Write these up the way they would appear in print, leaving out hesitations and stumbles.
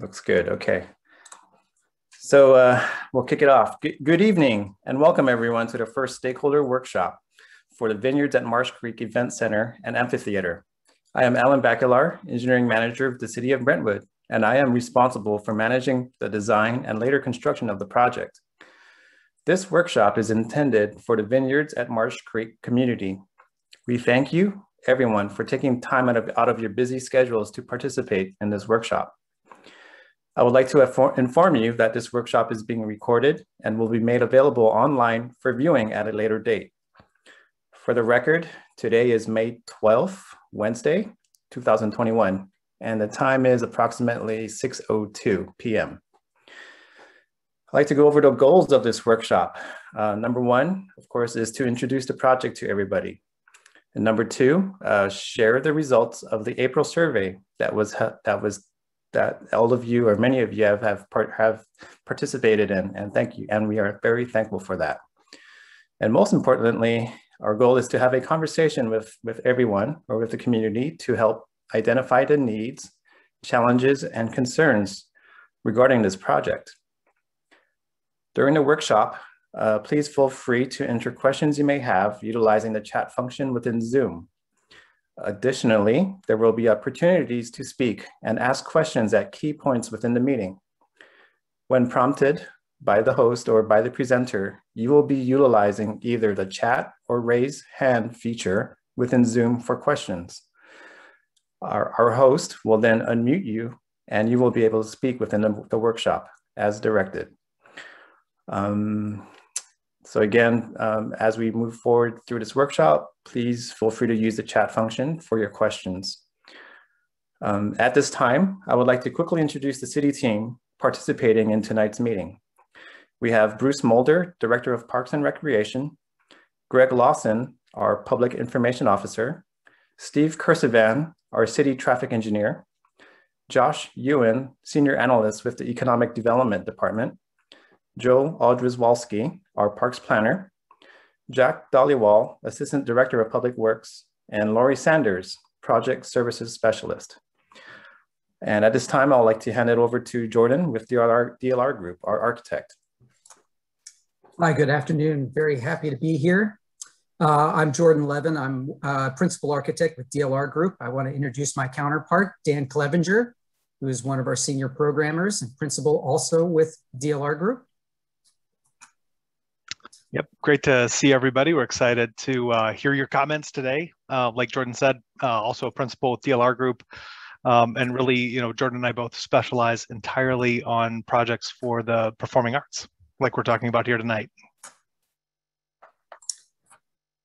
Looks good. Okay. So we'll kick it off. Good evening and welcome everyone to the first stakeholder workshop for the Vineyards at Marsh Creek Event Center and Amphitheater. I am Alan Bacalar, Engineering Manager of the City of Brentwood, and I am responsible for managing the design and later construction of the project. This workshop is intended for the Vineyards at Marsh Creek community. We thank you, everyone, for taking time out of your busy schedules to participate in this workshop. I would like to inform you that this workshop is being recorded and will be made available online for viewing at a later date. For the record, today is May 12th, Wednesday, 2021, and the time is approximately 6:02 p.m. I'd like to go over the goals of this workshop. Number one, of course, is to introduce the project to everybody. And number two, share the results of the April survey that all of you or many of you have participated in, and thank you. And we are very thankful for that. And most importantly, our goal is to have a conversation with everyone or with the community to help identify the needs, challenges, and concerns regarding this project. During the workshop, please feel free to enter questions you may have utilizing the chat function within Zoom. Additionally, there will be opportunities to speak and ask questions at key points within the meeting. When prompted by the host or by the presenter, you will be utilizing either the chat or raise hand feature within Zoom for questions. Our host will then unmute you and you will be able to speak within the workshop as directed. So again, as we move forward through this workshop, please feel free to use the chat function for your questions. At this time, I would like to quickly introduce the city team participating in tonight's meeting. We have Bruce Mulder, Director of Parks and Recreation, Greg Lawson, our Public Information Officer, Steve Kersevan, our City Traffic Engineer, Josh Ewan, Senior Analyst with the Economic Development Department, Joe Aldrizwalski, our Parks Planner, Jack Dollywall, Assistant Director of Public Works, and Laurie Sanders, Project Services Specialist. And at this time, I'd like to hand it over to Jordan with DLR Group, our architect. Hi, good afternoon. Very happy to be here. I'm Jordan Levin. I'm Principal Architect with DLR Group. I want to introduce my counterpart, Dan Clevenger, who is one of our senior programmers and principal also with DLR Group. Yep, great to see everybody. We're excited to hear your comments today. Like Jordan said, also a principal with DLR Group. And really, Jordan and I both specialize entirely on projects for the performing arts, like we're talking about here tonight.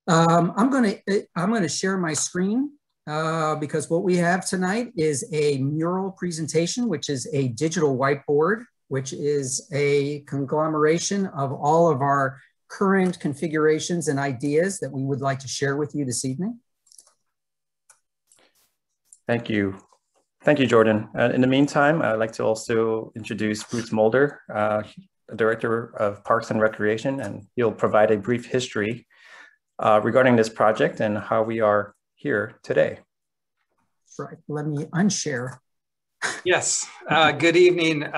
I'm going to share my screen because what we have tonight is a mural presentation, which is a digital whiteboard, which is a conglomeration of all of our current configurations and ideas that we would like to share with you this evening. Thank you. Thank you, Jordan. In the meantime, I'd like to also introduce Bruce Mulder, Director of Parks and Recreation, and he'll provide a brief history regarding this project and how we are here today. That's right. Let me unshare. Yes. Good evening,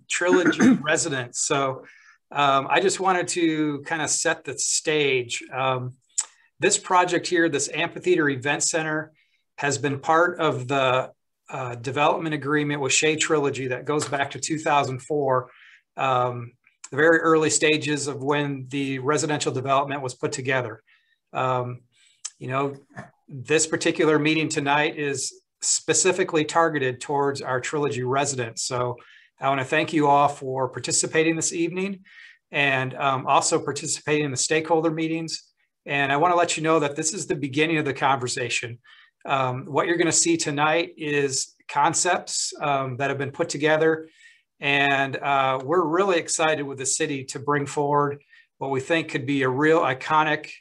Trilogy residents. So I just wanted to kind of set the stage. This project here, this amphitheater event center, has been part of the development agreement with Shea Trilogy that goes back to 2004, the very early stages of when the residential development was put together. This particular meeting tonight is specifically targeted towards our Trilogy residents. So I want to thank you all for participating this evening and also participating in the stakeholder meetings. And I want to let you know that this is the beginning of the conversation. What you're going to see tonight is concepts that have been put together. And we're really excited with the city to bring forward what we think could be a real iconic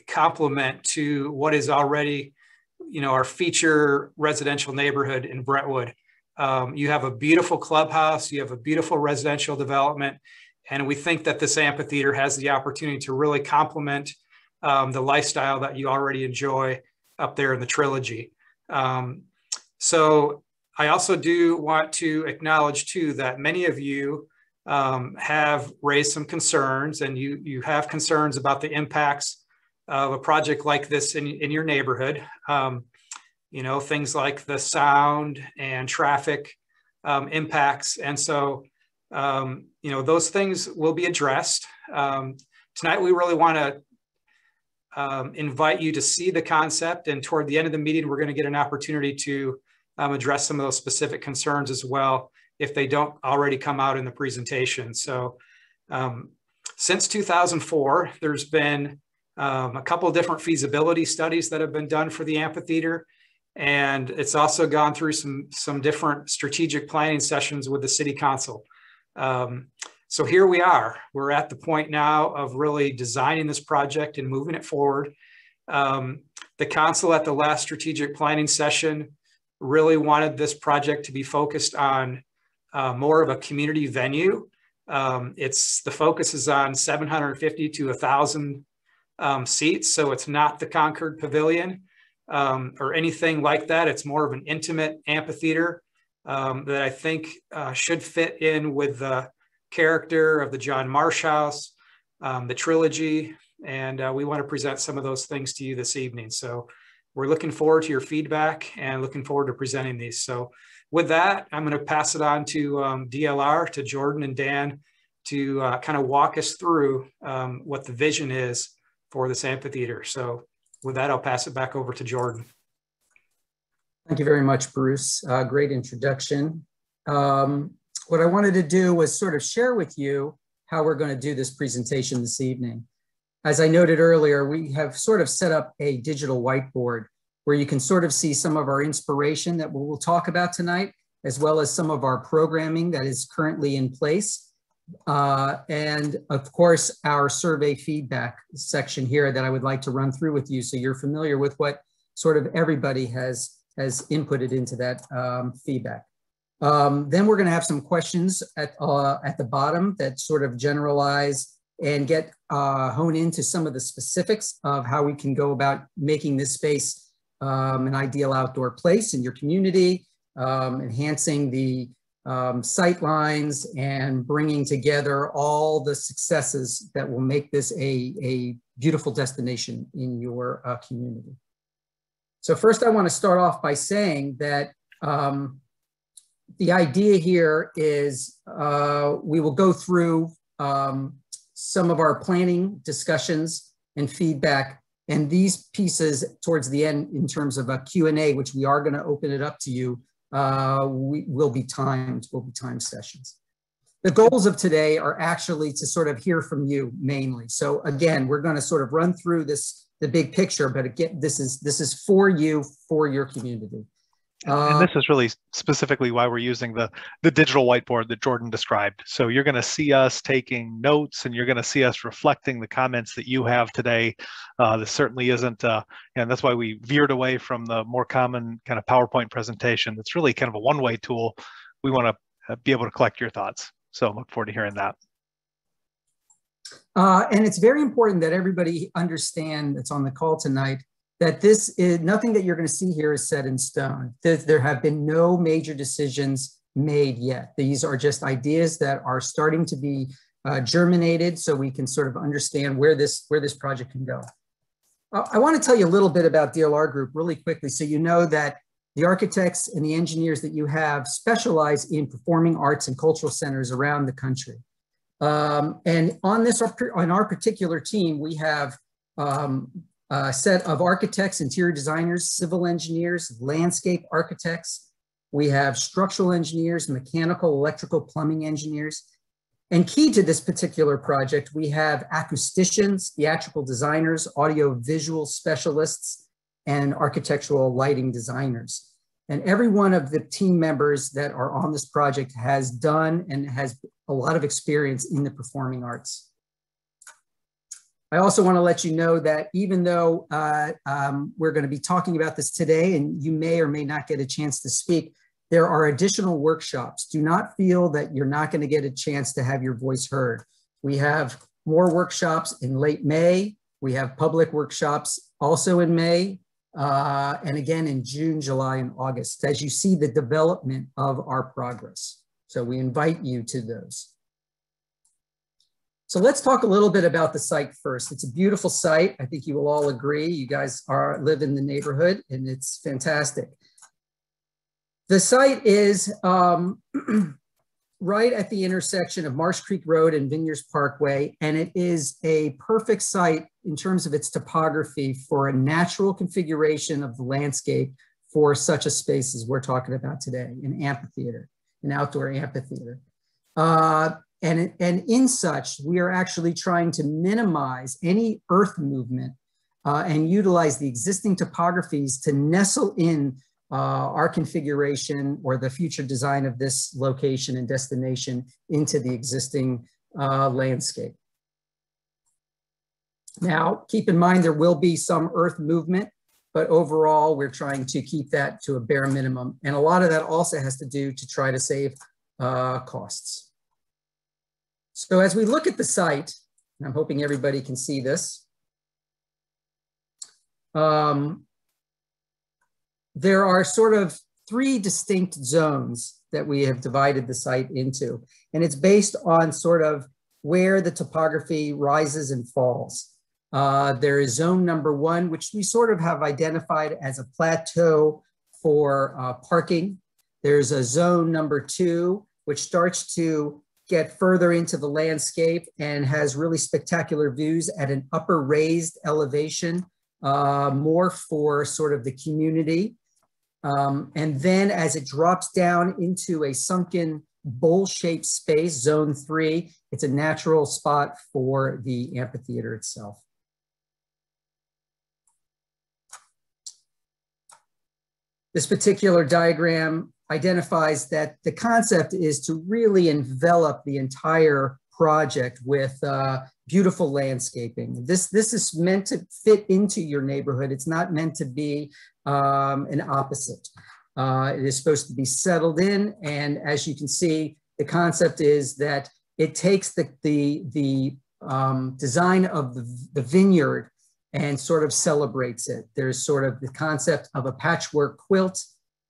complement to what is already, our feature residential neighborhood in Brentwood. You have a beautiful clubhouse, you have a beautiful residential development, and we think that this amphitheater has the opportunity to really complement the lifestyle that you already enjoy up there in the Trilogy. So I also do want to acknowledge too that many of you have raised some concerns, and you have concerns about the impacts of a project like this in your neighborhood. You know, things like the sound and traffic impacts. And so, you know, those things will be addressed. Tonight, we really want to invite you to see the concept, and toward the end of the meeting, we're going to get an opportunity to address some of those specific concerns as well, if they don't already come out in the presentation. So since 2004, there's been a couple of different feasibility studies that have been done for the amphitheater. And it's also gone through some different strategic planning sessions with the city council. So here we are. We're at the point now of really designing this project and moving it forward. The council at the last strategic planning session really wanted this project to be focused on more of a community venue. The focus is on 750 to 1,000 seats. So it's not the Concord Pavilion or anything like that. It's more of an intimate amphitheater that I think should fit in with the character of the John Marsh House, the Trilogy, and we want to present some of those things to you this evening. So we're looking forward to your feedback and looking forward to presenting these. So with that, I'm going to pass it on to DLR, to Jordan and Dan, to kind of walk us through what the vision is for this amphitheater. So with that, I'll pass it back over to Jordan. Thank you very much, Bruce. Great introduction. What I wanted to do was sort of share with you how we're going to do this presentation this evening. As I noted earlier, we have sort of set up a digital whiteboard where you can sort of see some of our inspiration that we'll talk about tonight, as well as some of our programming that is currently in place. And of course, our survey feedback section here that I would like to run through with you so you're familiar with what sort of everybody has inputted into that feedback. Then we're going to have some questions at the bottom that sort of generalize and get hone into some of the specifics of how we can go about making this space an ideal outdoor place in your community, enhancing the sight lines and bringing together all the successes that will make this a beautiful destination in your community. So first I want to start off by saying that the idea here is we will go through some of our planning discussions and feedback, and these pieces towards the end in terms of a Q&A, which we are going to open it up to you, will be timed sessions. The goals of today are actually to sort of hear from you mainly. So again, we're going to sort of run through the big picture, but again, this is for you, for your community. And this is really specifically why we're using the digital whiteboard that Jordan described. So you're going to see us taking notes, and you're going to see us reflecting the comments that you have today. This certainly isn't, and that's why we veered away from the more common kind of PowerPoint presentation. It's really kind of a one-way tool. We want to be able to collect your thoughts. So I look forward to hearing that. And it's very important that everybody understand that's on the call tonight that this is nothing that you're going to see here is set in stone. There have been no major decisions made yet. These are just ideas that are starting to be germinated, so we can sort of understand where this project can go. I want to tell you a little bit about DLR Group really quickly, so you know that the architects and the engineers that you have specialize in performing arts and cultural centers around the country. And on our particular team, we have a set of architects, interior designers, civil engineers, landscape architects. We have structural engineers, mechanical, electrical, plumbing engineers. And key to this particular project, we have acousticians, theatrical designers, audio visual specialists, and architectural lighting designers. And every one of the team members that are on this project has done and has a lot of experience in the performing arts. I also want to let you know that even though we're going to be talking about this today, and you may or may not get a chance to speak, there are additional workshops. Do not feel that you're not going to get a chance to have your voice heard. We have more workshops in late May. We have public workshops also in May. and again in June, July, and August, as you see the development of our progress. So we invite you to those. So let's talk a little bit about the site first. It's a beautiful site. I think you will all agree. You guys live in the neighborhood, and it's fantastic. The site is right at the intersection of Marsh Creek Road and Vineyards Parkway, and it is a perfect site in terms of its topography for a natural configuration of the landscape for such a space as we're talking about today, an amphitheater, an outdoor amphitheater. And in such, we are actually trying to minimize any earth movement and utilize the existing topographies to nestle in our configuration or the future design of this location and destination into the existing landscape. Now, keep in mind there will be some earth movement, but overall we're trying to keep that to a bare minimum. And a lot of that also has to do to try to save costs. So as we look at the site, and I'm hoping everybody can see this, there are sort of 3 distinct zones that we have divided the site into. And it's based on sort of where the topography rises and falls. There is zone number 1, which we sort of have identified as a plateau for parking. There's a zone number 2, which starts to get further into the landscape and has really spectacular views at an upper raised elevation, more for sort of the community. And then as it drops down into a sunken bowl-shaped space, zone 3, it's a natural spot for the amphitheater itself. This particular diagram identifies that the concept is to really envelop the entire project with beautiful landscaping. This is meant to fit into your neighborhood. It's not meant to be an opposite. It is supposed to be settled in, and as you can see, the concept is that it takes the design of the vineyard and sort of celebrates it. There's sort of the concept of a patchwork quilt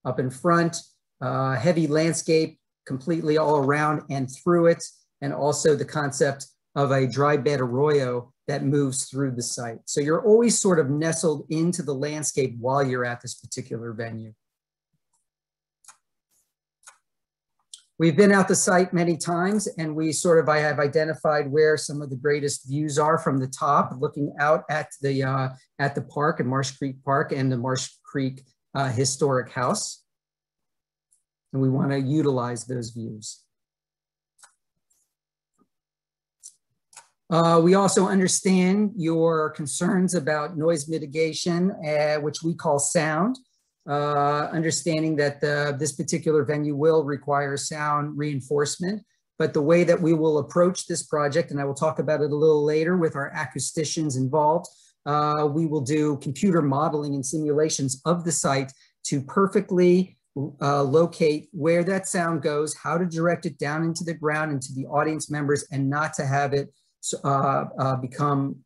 up in front, heavy landscape completely all around and through it, and also the concept of a dry bed arroyo that moves through the site. So you're always sort of nestled into the landscape while you're at this particular venue. We've been out the site many times, and I have identified where some of the greatest views are from the top, looking out at the park and Marsh Creek Park and the Marsh Creek Historic House. And we want to utilize those views. We also understand your concerns about noise mitigation, which we call sound. Understanding that this particular venue will require sound reinforcement, but the way that we will approach this project, and I will talk about it a little later with our acousticians involved, we will do computer modeling and simulations of the site to perfectly locate where that sound goes, how to direct it down into the ground, into the audience members, and not to have it become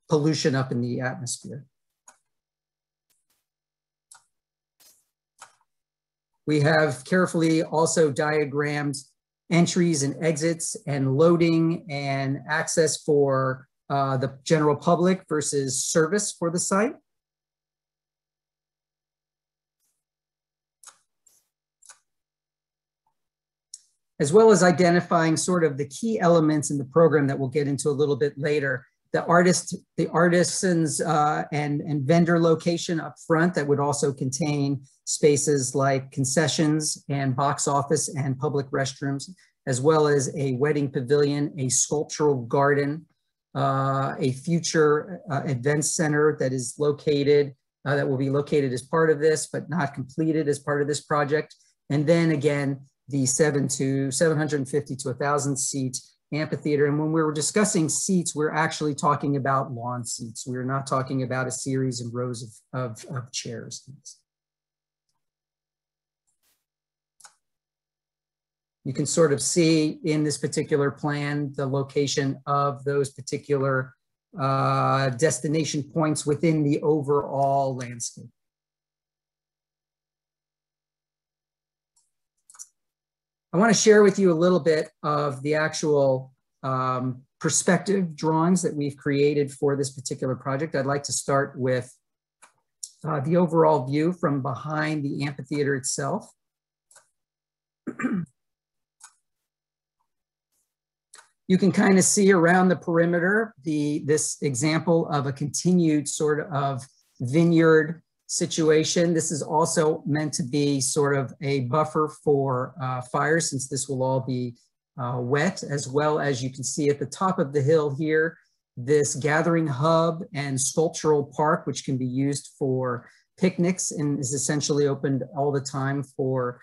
pollution up in the atmosphere. We have carefully also diagrammed entries and exits and loading and access for the general public versus service for the site. As well as identifying sort of the key elements in the program that we'll get into a little bit later. The artisans and vendor location up front that would also contain spaces like concessions and box office and public restrooms, as well as a wedding pavilion, a sculptural garden, a future event center that is located, that will be located as part of this, but not completed as part of this project. And then again, the 750 to 1,000 seat amphitheater. And when we were discussing seats, we're actually talking about lawn seats. We're not talking about a series of rows of chairs. You can sort of see in this particular plan the location of those particular destination points within the overall landscape. I want to share with you a little bit of the actual perspective drawings that we've created for this particular project. I'd like to start with the overall view from behind the amphitheater itself. You can kind of see around the perimeter this example of a continued sort of vineyard situation. This is also meant to be sort of a buffer for fire, since this will all be wet, as well as you can see at the top of the hill here, this gathering hub and sculptural park, which can be used for picnics and is essentially opened all the time for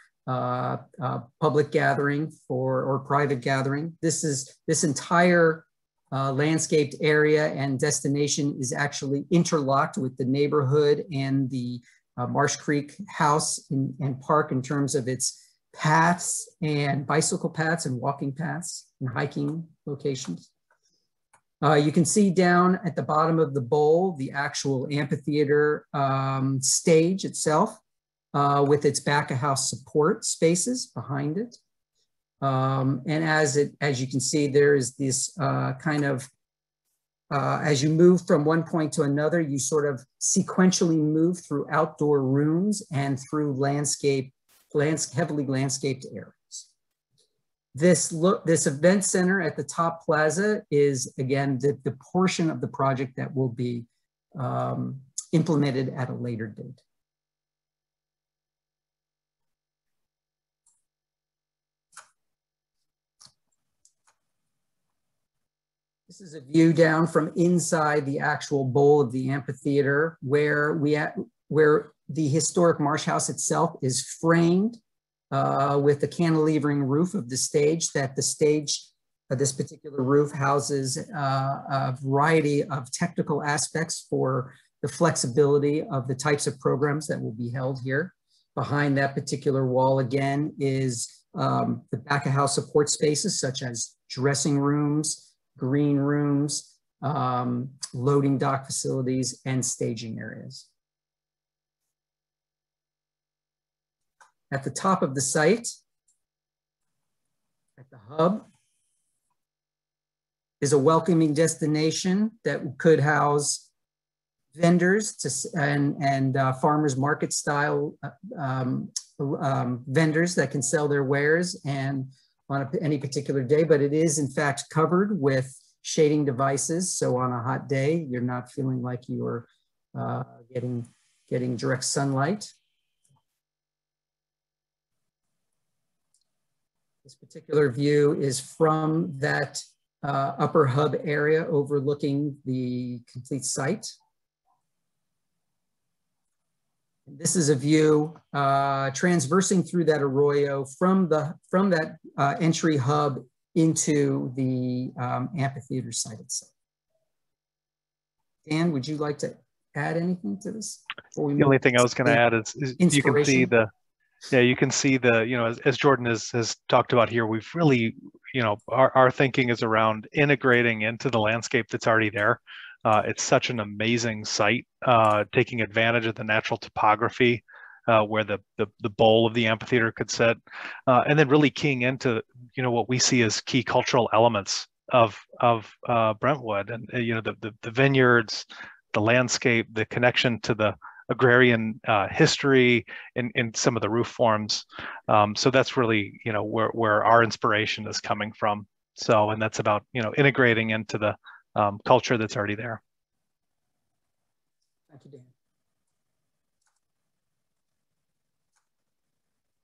public gathering or private gathering. This entire landscaped area and destination is actually interlocked with the neighborhood and the Marsh Creek house and park in terms of its paths and bicycle paths and walking paths and hiking locations. You can see down at the bottom of the bowl the actual amphitheater stage itself with its back-of-house support spaces behind it. And as you can see, there is this kind of, as you move from one point to another, you sort of sequentially move through outdoor rooms and through heavily landscaped areas. This event center at the top plaza is, again, the portion of the project that will be implemented at a later date. This is a view down from inside the actual bowl of the amphitheater, where the historic Marsh House itself is framed with the cantilevering roof of the stage. This particular roof houses a variety of technical aspects for the flexibility of the types of programs that will be held here. Behind that particular wall, again, is the back-of-house support spaces, such as dressing rooms, green rooms, loading dock facilities, and staging areas. At the top of the site, at the hub, is a welcoming destination that could house vendors and farmers market style vendors that can sell their wares and on any particular day, but it is in fact covered with shading devices. So on a hot day, you're not feeling like you're getting direct sunlight. This particular view is from that upper hub area overlooking the complete site. This is a view transversing through that arroyo from that entry hub into the amphitheater site itself. Dan, would you like to add anything to this? The only thing I was going to add is you can see the, as Jordan has talked about here, we've really, our thinking is around integrating into the landscape that's already there. It's such an amazing site, taking advantage of the natural topography where the bowl of the amphitheater could sit, and then really keying into what we see as key cultural elements of Brentwood, and the vineyards, the landscape, the connection to the agrarian history in some of the roof forms. So that's really where our inspiration is coming from. So, and that's about integrating into the culture that's already there. Thank you, Dan.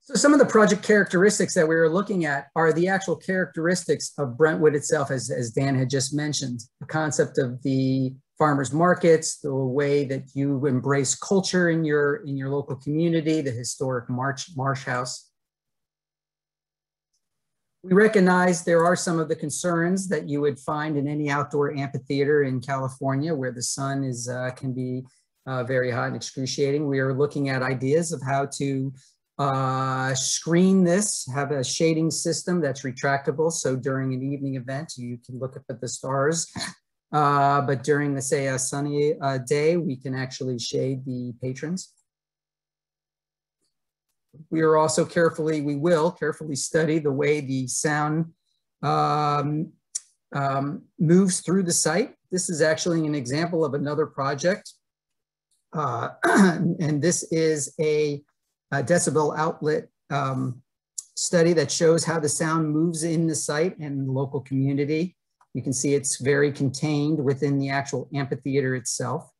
So some of the project characteristics that we were looking at are the actual characteristics of Brentwood itself, as Dan had just mentioned. The concept of the farmers markets, the way that you embrace culture in your local community, the historic Marsh House. We recognize there are some of the concerns that you would find in any outdoor amphitheater in California, where the sun can be very hot and excruciating. We are looking at ideas of how to screen this, have a shading system that's retractable. So during an evening event, you can look up at the stars but during, say, a sunny day, we can actually shade the patrons. We will carefully study the way the sound moves through the site. This is actually an example of another project. And this is a decibel outlet study that shows how the sound moves in the site and the local community. You can see it's very contained within the actual amphitheater itself.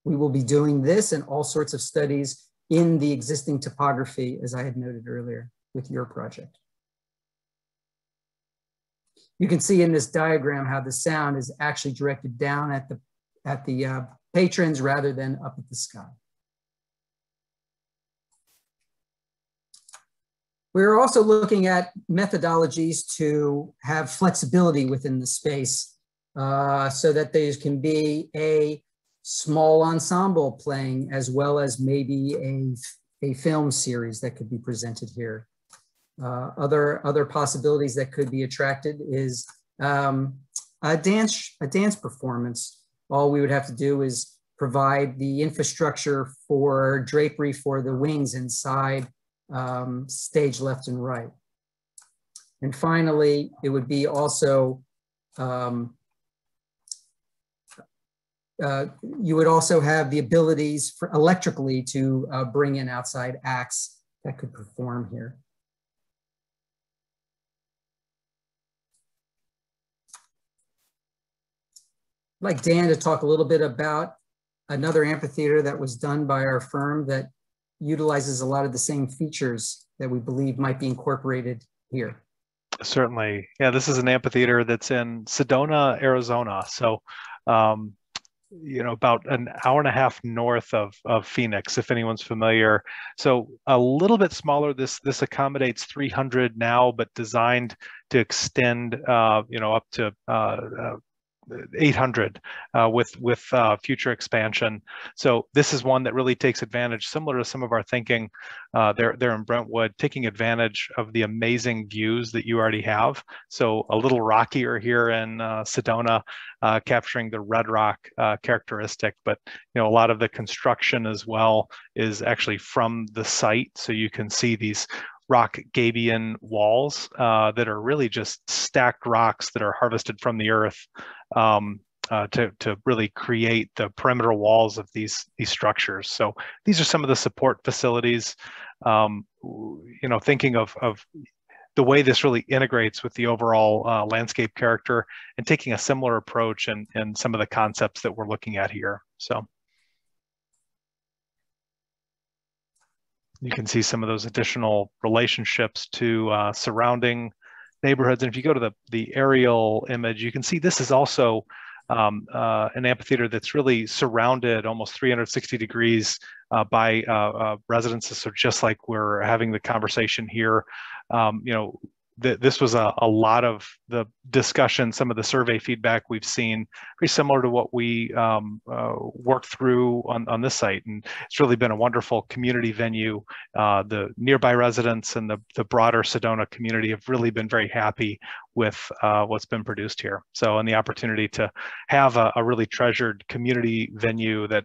We will be doing this and all sorts of studies in the existing topography, as I had noted earlier with your project. You can see in this diagram how the sound is actually directed down at the patrons rather than up at the sky. We're also looking at methodologies to have flexibility within the space so that there can be a small ensemble playing as well as maybe a film series that could be presented here. Other possibilities that could be attracted is a dance performance. All we would have to do is provide the infrastructure for drapery for the wings inside stage left and right. And finally, it would be also, you would also have the abilities for electrically to bring in outside acts that could perform here. I'd like Dan to talk a little bit about another amphitheater that was done by our firm that utilizes a lot of the same features that we believe might be incorporated here. Certainly. Yeah, this is an amphitheater that's in Sedona, Arizona. So, you know, about an hour and a half north of Phoenix, if anyone's familiar. So a little bit smaller. This accommodates 300 now, but designed to extend, you know, up to 800 with future expansion. So this is one that really takes advantage, similar to some of our thinking there in Brentwood, taking advantage of the amazing views that you already have. So a little rockier here in Sedona, capturing the red rock characteristic, but you know, a lot of the construction as well is actually from the site. So you can see these rock gabion walls that are really just stacked rocks that are harvested from the earth to really create the perimeter walls of these structures. So these are some of the support facilities. You know, thinking of the way this really integrates with the overall landscape character, and taking a similar approach in some of the concepts that we're looking at here. So you can see some of those additional relationships to surrounding neighborhoods. And if you go to the aerial image, you can see this is also an amphitheater that's really surrounded almost 360 degrees by residences. So just like we're having the conversation here, you know, this was a lot of the discussion, some of the survey feedback we've seen, pretty similar to what we worked through on this site. And it's really been a wonderful community venue. The nearby residents and the broader Sedona community have really been very happy with what's been produced here. So, and the opportunity to have a really treasured community venue that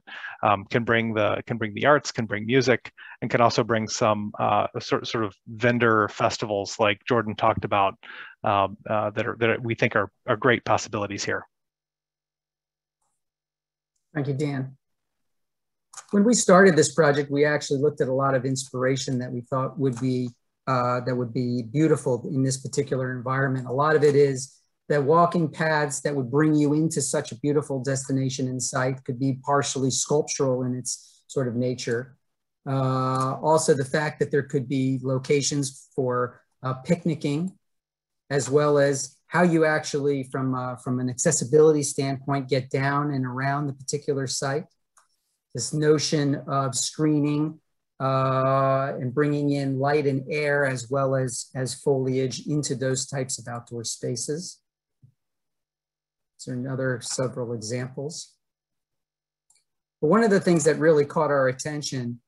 can bring the arts, can bring music, and can also bring some sort of vendor festivals like Jordan talked about that we think are great possibilities here. Thank you, Dan. When we started this project, we actually looked at a lot of inspiration that we thought would be beautiful in this particular environment. A lot of it is that walking paths that would bring you into such a beautiful destination and site could be partially sculptural in its sort of nature. Also, the fact that there could be locations for picnicking, as well as how you actually, from an accessibility standpoint, get down and around the particular site. This notion of screening and bringing in light and air, as well as foliage into those types of outdoor spaces. These are several examples. But one of the things that really caught our attention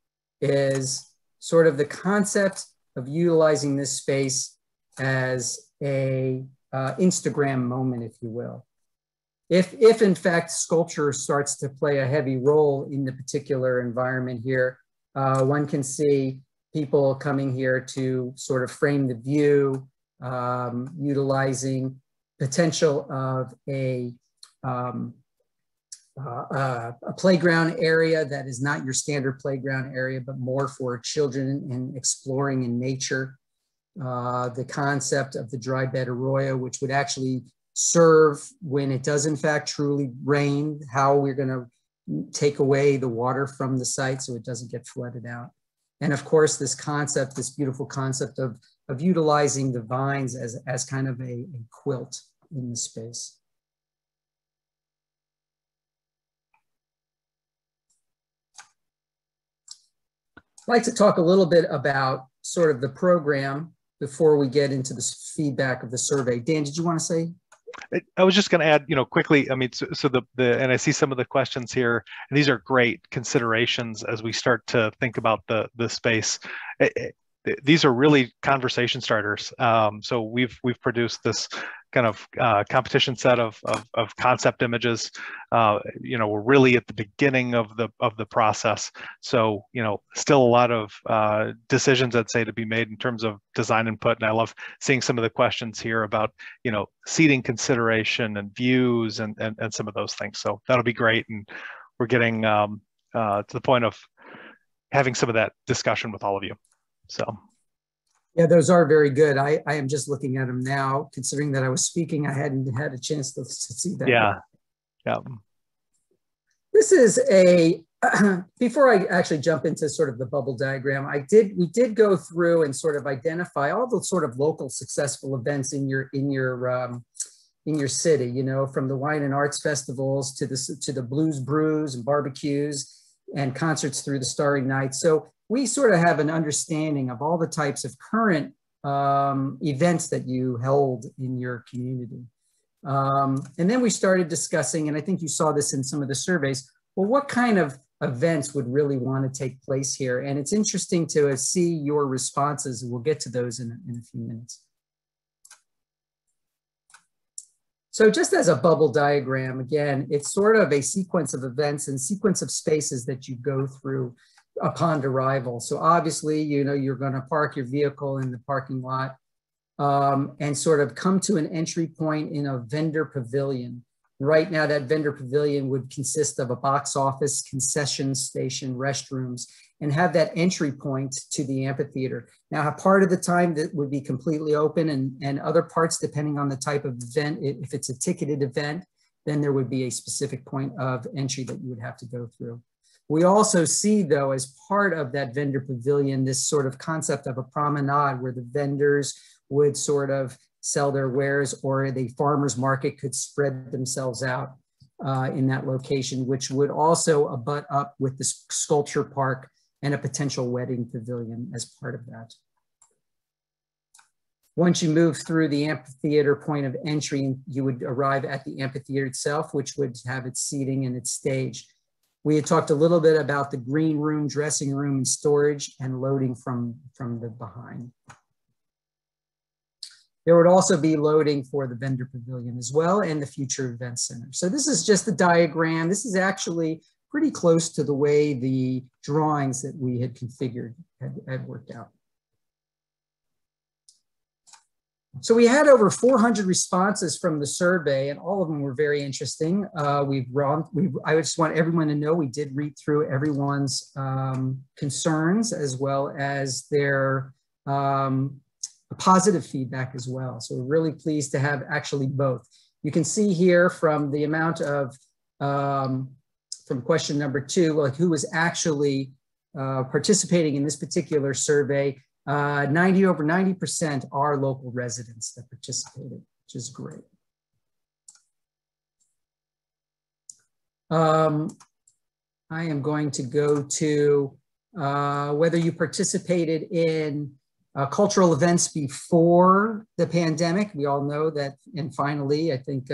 is sort of the concept of utilizing this space as a Instagram moment, if you will. If in fact sculpture starts to play a heavy role in the particular environment here, one can see people coming here to sort of frame the view, utilizing potential of a playground area that is not your standard playground area, but more for children and exploring in nature. The concept of the dry bed arroyo, which would actually serve when it does in fact truly rain, how we're going to take away the water from the site so it doesn't get flooded out. And of course, this concept, this beautiful concept of utilizing the vines as kind of a quilt in the space. I'd like to talk a little bit about sort of the program before we get into the feedback of the survey. Dan, did you want to say? I was just going to add, quickly. I mean, so and I see some of the questions here, and these are great considerations as we start to think about the space. These are really conversation starters. So we've produced this kind of competition set of concept images. We're really at the beginning of the process. So still a lot of decisions, I'd say, to be made in terms of design input. And I love seeing some of the questions here about seating consideration and views and some of those things. So that'll be great. And we're getting to the point of having some of that discussion with all of you. So. Yeah, those are very good. I am just looking at them now, considering that I was speaking, I hadn't had a chance to see that. Yeah. This is before I actually jump into sort of the bubble diagram, we did go through and sort of identify all the sort of local successful events in your city, from the wine and arts festivals to the blues brews and barbecues and concerts through the Starry Night. So we sort of have an understanding of all the types of current events that you held in your community. And then we started discussing, and I think you saw this in some of the surveys, well, what kind of events would really want to take place here? And it's interesting to see your responses, and we'll get to those in a few minutes. So just as a bubble diagram, again, it's sort of a sequence of events and sequence of spaces that you go through upon arrival. So obviously, you're going to park your vehicle in the parking lot and sort of come to an entry point in a vendor pavilion. Right now, that vendor pavilion would consist of a box office, concession station, restrooms, and have that entry point to the amphitheater. Now, a part of the time that would be completely open, and other parts, depending on the type of event, if it's a ticketed event, then there would be a specific point of entry that you would have to go through. We also see, though, as part of that vendor pavilion, this sort of concept of a promenade where the vendors would sort of sell their wares, or the farmer's market could spread themselves out in that location, which would also abut up with the sculpture park and a potential wedding pavilion as part of that. Once you move through the amphitheater point of entry, you would arrive at the amphitheater itself, which would have its seating and its stage. We had talked a little bit about the green room, dressing room, and storage, and loading from the behind. There would also be loading for the vendor pavilion as well, and the future event center. So this is just the diagram. This is actually pretty close to the way the drawings that we had configured had worked out. So we had over 400 responses from the survey, and all of them were very interesting. I just want everyone to know we did read through everyone's concerns, as well as their positive feedback as well. So we're really pleased to have actually both. You can see here from the amount of, from question number 2, like who was actually participating in this particular survey. Over 90% are local residents that participated, which is great. I am going to go to whether you participated in cultural events before the pandemic. We all know that, and finally, I think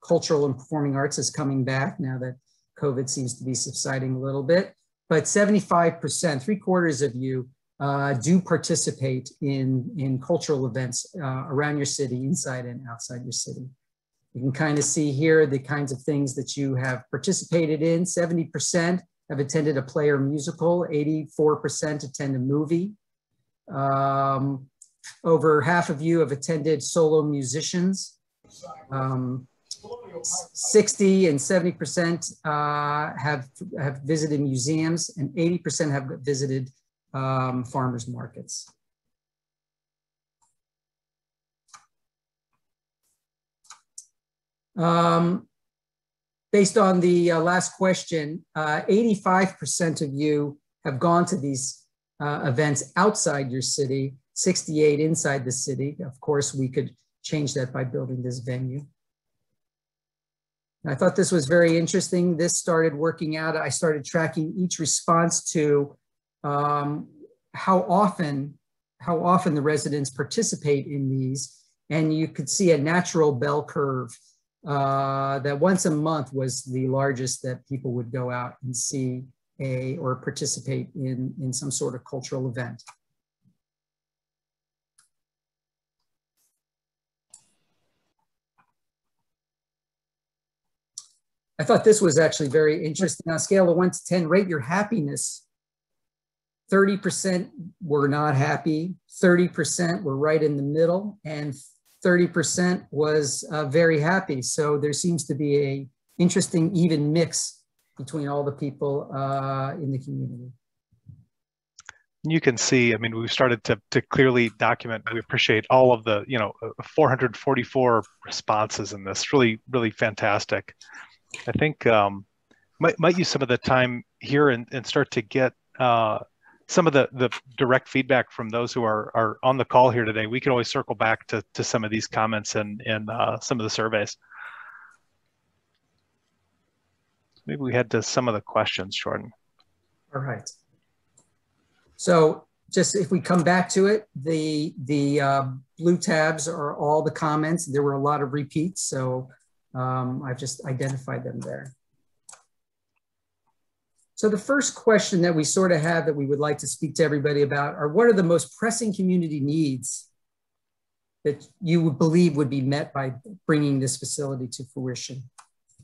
cultural and performing arts is coming back now that COVID seems to be subsiding a little bit. But 75%, 3/4 of you do participate in cultural events around your city, inside and outside your city. You can kind of see here the kinds of things that you have participated in. 70% have attended a play or musical, 84% attend a movie. Over half of you have attended solo musicians. 60 and 70% have visited museums, and 80% have visited farmers markets. Based on the last question, 85% of you have gone to these events outside your city, 68 inside the city. Of course, we could change that by building this venue. And I thought this was very interesting. This started working out. I started tracking each response to how often the residents participate in these. And you could see a natural bell curve that once a month was the largest that people would go out and see or participate in some sort of cultural event. I thought this was actually very interesting. On a scale of 1 to 10, rate your happiness. 30% were not happy, 30% were right in the middle, and 30% was very happy. So there seems to be an interesting, even mix between all the people in the community. You can see, I mean, we've started to clearly document. We appreciate all of the, 444 responses in this. Really, really fantastic. I think might use some of the time here and start to get some of the direct feedback from those who are on the call here today. We can always circle back to some of these comments and some of the surveys. Maybe we head to some of the questions, Jordan. All right. So just if we come back to it, the blue tabs are all the comments. There were a lot of repeats, so I've just identified them there. So the first question that we sort of have that we would like to speak to everybody about are, what are the most pressing community needs that you would believe would be met by bringing this facility to fruition?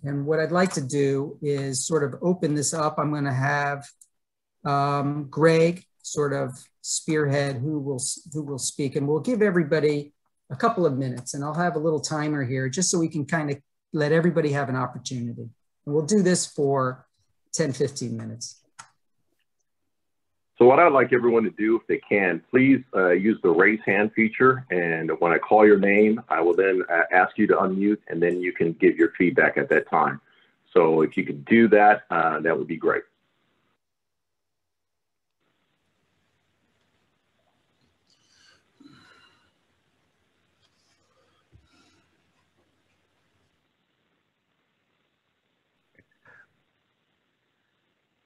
And what I'd like to do is sort of open this up. I'm going to have Greg sort of spearhead who will speak, and we'll give everybody a couple of minutes, and I'll have a little timer here just so we can kind of let everybody have an opportunity. And we'll do this for 10, 15 minutes. So what I'd like everyone to do, if they can, please use the raise hand feature. And when I call your name, I will then ask you to unmute, and then you can give your feedback at that time. So if you could do that, that would be great.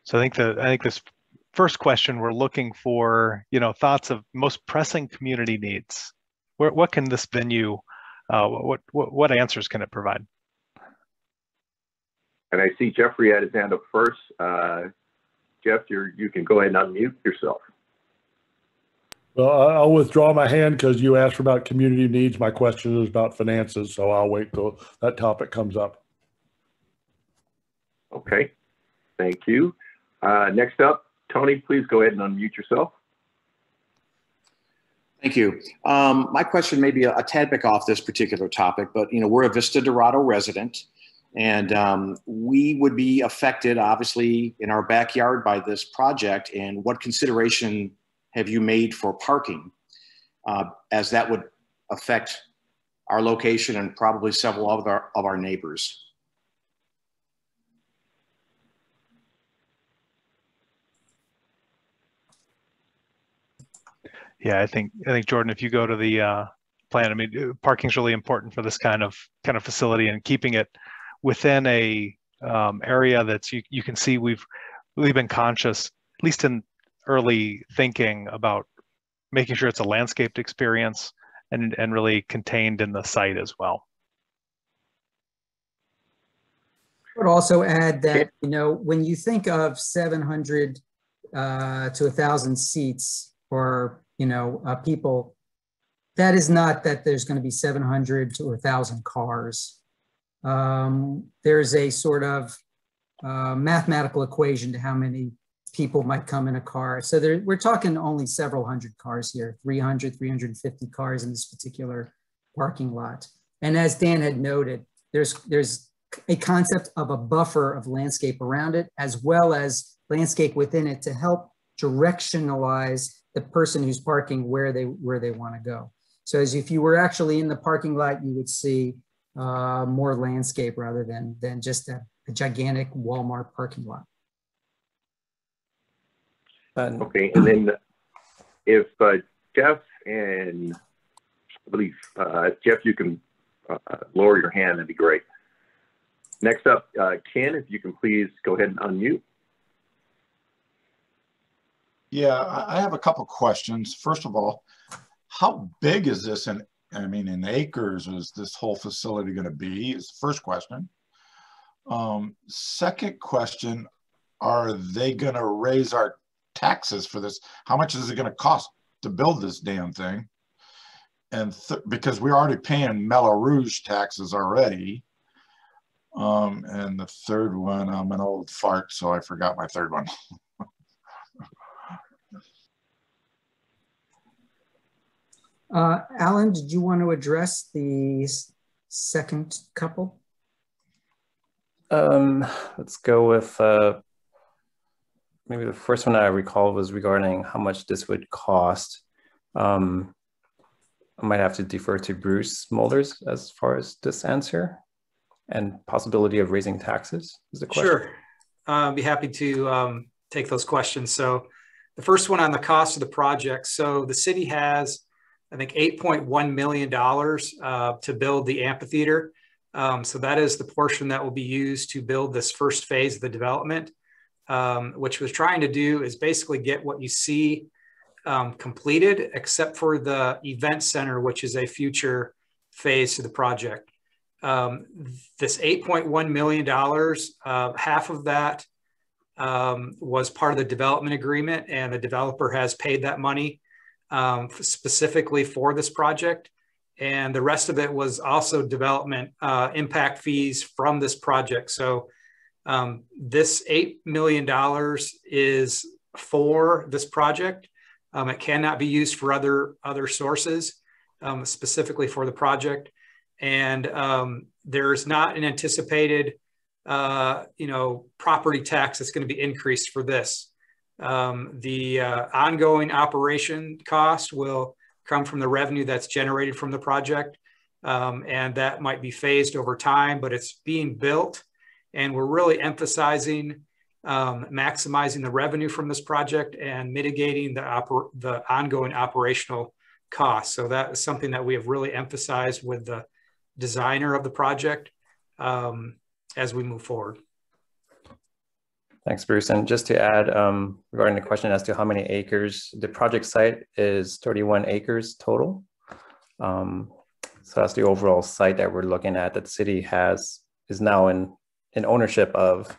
So I think this first question, we're looking for, thoughts of most pressing community needs. What can this venue, what answers can it provide? And I see Jeffrey had his hand up first. Jeff, you can go ahead and unmute yourself. Well, I'll withdraw my hand because you asked about community needs. My question is about finances, so I'll wait till that topic comes up. Okay, thank you. Next up, Tony, please go ahead and unmute yourself. Thank you. My question may be a tad bit off this particular topic, but we're a Vista Dorado resident, and we would be affected, obviously, in our backyard by this project. And what consideration have you made for parking, as that would affect our location and probably several of our neighbors? Yeah, I think Jordan, if you go to the plan, I mean, parking is really important for this kind of facility, and keeping it within a area that's you can see we've really been conscious, at least in early thinking, about making sure it's a landscaped experience and really contained in the site as well. I would also add that when you think of 700 to 1,000 seats for people, that is not that there's going to be 700 to 1,000 cars. there's a sort of mathematical equation to how many people might come in a car. So we're talking only several hundred cars here, 300, 350 cars in this particular parking lot. And as Dan had noted, there's a concept of a buffer of landscape around it, as well as landscape within it to help directionalize the person who's parking where they want to go. So as if you were actually in the parking lot, you would see more landscape rather than just a gigantic Walmart parking lot. Okay, and then if Jeff and I believe Jeff, you can lower your hand, that'd be great. Next up, Ken, if you can please go ahead and unmute. Yeah, I have a couple questions. First of all, how big is this in acres is this whole facility going to be? Is the first question. Second question, are they going to raise our taxes for this? How much is it going to cost to build this damn thing? And because we're already paying Mello-Rouge taxes already. And the third one, I'm an old fart, so I forgot my third one. Alan, did you want to address the second couple? Let's go with maybe the first one I recall was regarding how much this would cost. I might have to defer to Bruce Mulders as far as this answer and possibility of raising taxes is the question. Sure, I'd be happy to take those questions. So the first one on the cost of the project. So the city has, I think, $8.1 million to build the amphitheater. So that is the portion that will be used to build this first phase of the development, which was trying to do is basically get what you see completed, except for the event center, which is a future phase to the project. This $8.1 million, half of that was part of the development agreement, and the developer has paid that money specifically for this project. And the rest of it was also development impact fees from this project. So this $8 million is for this project. It cannot be used for other sources, specifically for the project. And there's not an anticipated, property tax that's going to be increased for this. The ongoing operation cost will come from the revenue that's generated from the project. And that might be phased over time, but it's being built. And we're really emphasizing maximizing the revenue from this project and mitigating the ongoing operational costs. So that is something that we have really emphasized with the designer of the project as we move forward. Thanks, Bruce. And just to add, regarding the question as to how many acres, the project site is 31 acres total. So that's the overall site that we're looking at that the city is now in ownership of.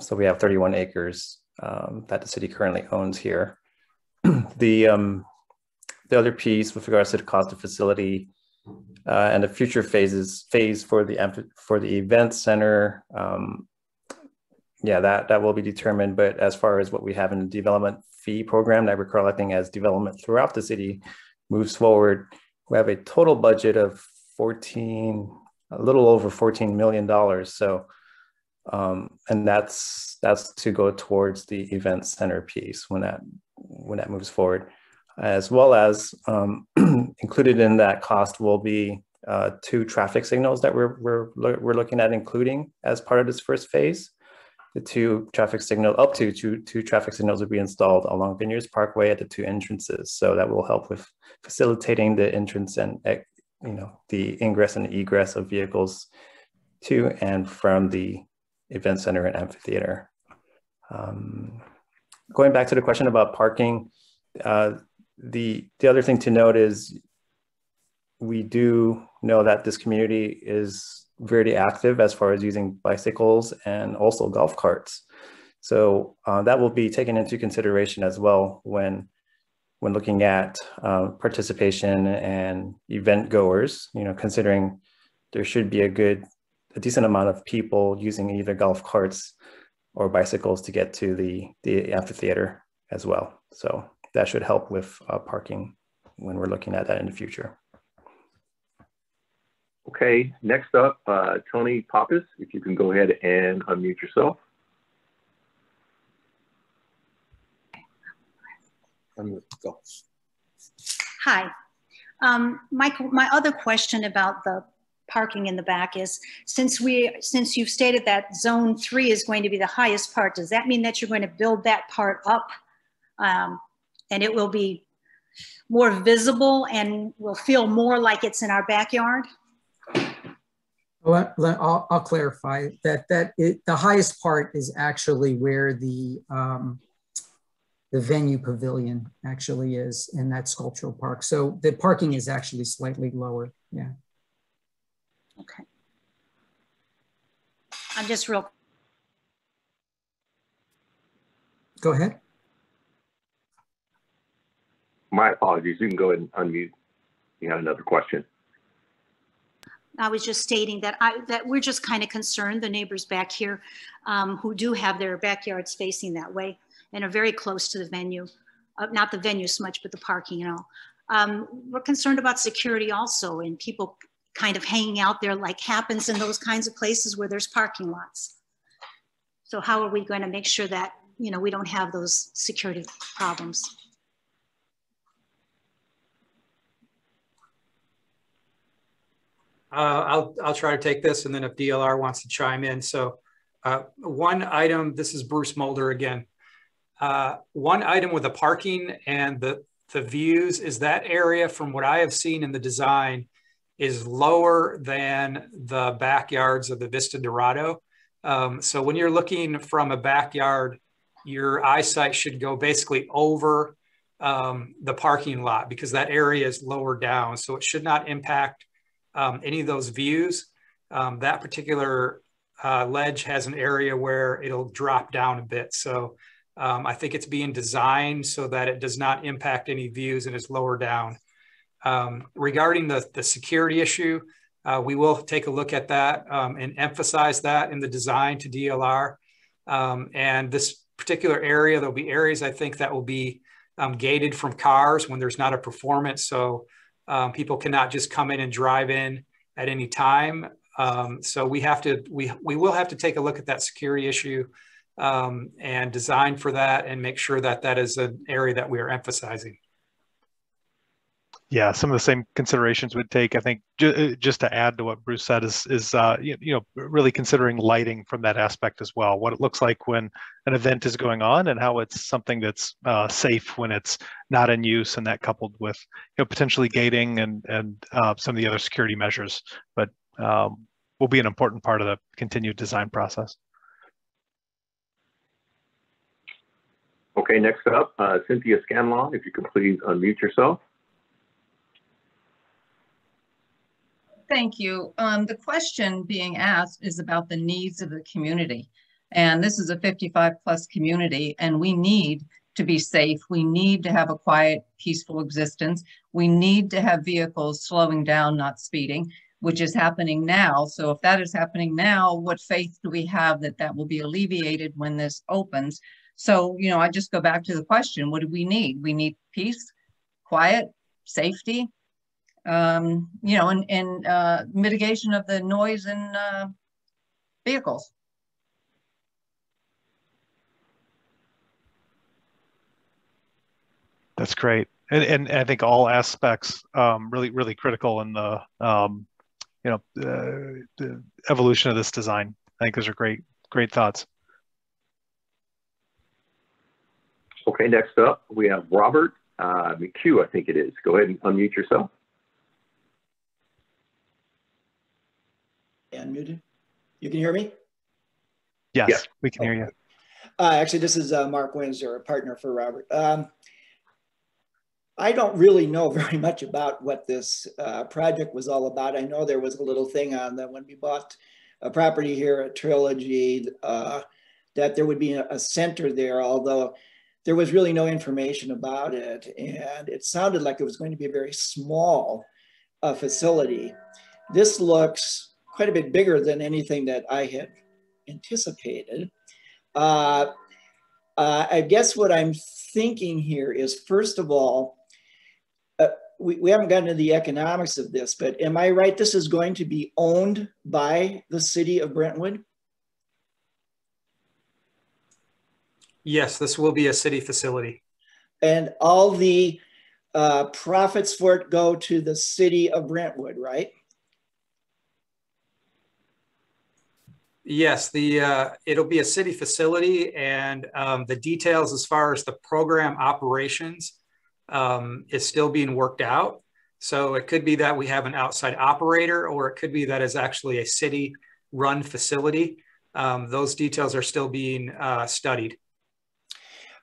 So we have 31 acres that the city currently owns here. The other piece with regards to the cost of facility and the future phase for the event center, yeah, that will be determined. But as far as what we have in the development fee program that we're collecting as development throughout the city moves forward, we have a total budget of a little over $14 million. So, and that's to go towards the event center piece when that moves forward, as well as included in that cost will be 2 traffic signals that we're looking at including as part of this first phase. The up to two traffic signals will be installed along Vineyards Parkway at the 2 entrances. So that will help with facilitating the entrance and the ingress and egress of vehicles to and from the event center and amphitheater. Going back to the question about parking, the other thing to note is we do know that this community is very active as far as using bicycles and also golf carts. So that will be taken into consideration as well when looking at participation and event goers, considering there should be a good a decent amount of people using either golf carts or bicycles to get to the amphitheater as well. So that should help with parking when we're looking at that in the future. Okay, next up, Tony Pappas, if you can go ahead and unmute yourself. Go. Hi. My other question about the parking in the back is, since you've stated that zone 3 is going to be the highest part, does that mean that you're going to build that part up and it will be more visible and will feel more like it's in our backyard? Well, I'll clarify that the highest part is actually where the venue pavilion actually is in that sculptural park. So the parking is actually slightly lower. Yeah. Okay. I'm just real. Go ahead. My apologies. You can go ahead and unmute. You had another question. I was just stating that that we're just kind of concerned, the neighbors back here who do have their backyards facing that way and are very close to the venue, not the venue so much, but the parking and all. We're concerned about security also, and people kind of hanging out there like happens in those kinds of places where there's parking lots. So how are we going to make sure that, you know, we don't have those security problems? I'll try to take this, and then if DLR wants to chime in. So one item, this is Bruce Mulder again. One item with the parking and the views is that area, from what I have seen in the design, is lower than the backyards of the Vista Dorado. So when you're looking from a backyard, your eyesight should go basically over the parking lot because that area is lower down. So it should not impact any of those views. That particular ledge has an area where it'll drop down a bit. So I think it's being designed so that it does not impact any views and is lower down. Regarding the security issue, we will take a look at that and emphasize that in the design to DLR. And this particular area, there'll be areas I think that will be gated from cars when there's not a performance. So people cannot just come in and drive in at any time. So we will have to take a look at that security issue and design for that and make sure that that is an area that we are emphasizing. Yeah, some of the same considerations would take, I think, just to add to what Bruce said, is really considering lighting from that aspect as well. What it looks like when an event is going on, and how it's something that's safe when it's not in use, and that coupled with potentially gating and some of the other security measures, but will be an important part of the continued design process. Okay, next up, Cynthia Scanlon, if you could please unmute yourself. Thank you. The question being asked is about the needs of the community. And this is a 55+ community, and we need to be safe. We need to have a quiet, peaceful existence. We need to have vehicles slowing down, not speeding, which is happening now. So if that is happening now, what faith do we have that that will be alleviated when this opens? So, I just go back to the question, what do we need? We need peace, quiet, safety, and mitigation of the noise in vehicles. That's great, and I think all aspects really critical in the the evolution of this design. I think those are great thoughts. Okay, next up we have Robert McHugh, I think it is. Go ahead and unmute yourself. Unmuted. You can hear me? Yes, yes. We can hear you. Actually, this is Mark Windsor, a partner for Robert. I don't really know very much about what this project was all about. I know there was a little thing on that when we bought a property here at Trilogy, that there would be a center there, although there was really no information about it. And it sounded like it was going to be a very small facility. This looks quite a bit bigger than anything that I had anticipated. I guess what I'm thinking here is, first of all, we haven't gotten into the economics of this, but am I right? This is going to be owned by the city of Brentwood? Yes, this will be a city facility. And all the profits for it go to the city of Brentwood, right? Yes, it'll be a city facility, and the details as far as the program operations is still being worked out. So it could be that we have an outside operator, or it could be that it's actually a city-run facility. Those details are still being studied.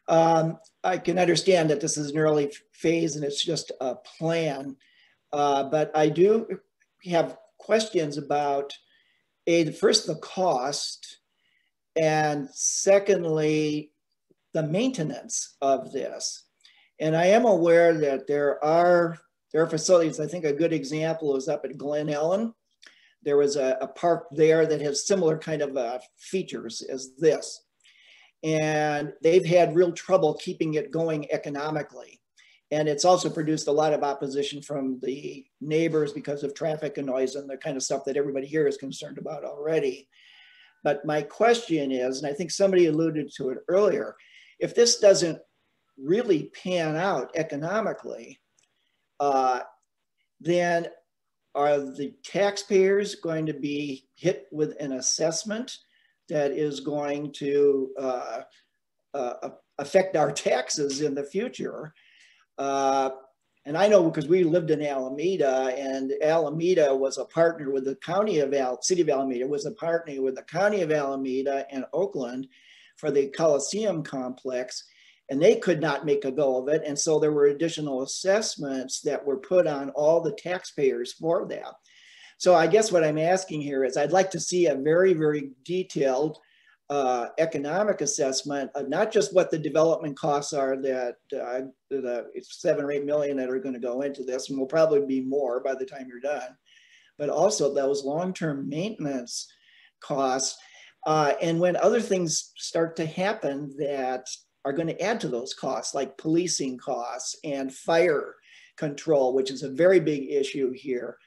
I can understand that this is an early phase and it's just a plan, but I do have questions about first the cost, and secondly, the maintenance of this. And I am aware that there are facilities. I think a good example is up at Glen Ellen. There was a park there that has similar kind of features as this. And they've had real trouble keeping it going economically. And it's also produced a lot of opposition from the neighbors because of traffic and noise and the kind of stuff that everybody here is concerned about already. But my question is, and I think somebody alluded to it earlier, if this doesn't really pan out economically, then are the taxpayers going to be hit with an assessment that is going to affect our taxes in the future? And I know because we lived in Alameda, and Alameda was a partner with the city of Alameda was a partner with the county of Alameda and Oakland for the Coliseum complex, and they could not make a go of it. And so there were additional assessments that were put on all the taxpayers for that. So I guess what I'm asking here is I'd like to see a very, very detailed economic assessment of not just what the development costs are, that it's 7 or 8 million that are going to go into this, and will probably be more by the time you're done, but also those long-term maintenance costs. And when other things start to happen that are going to add to those costs, like policing costs and fire control, which is a very big issue here.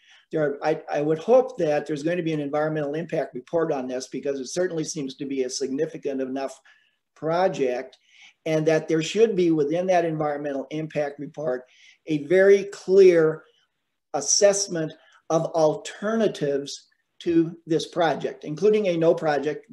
I would hope that there's going to be an environmental impact report on this, because it certainly seems to be a significant enough project, and that there should be within that environmental impact report a very clear assessment of alternatives to this project, including a no project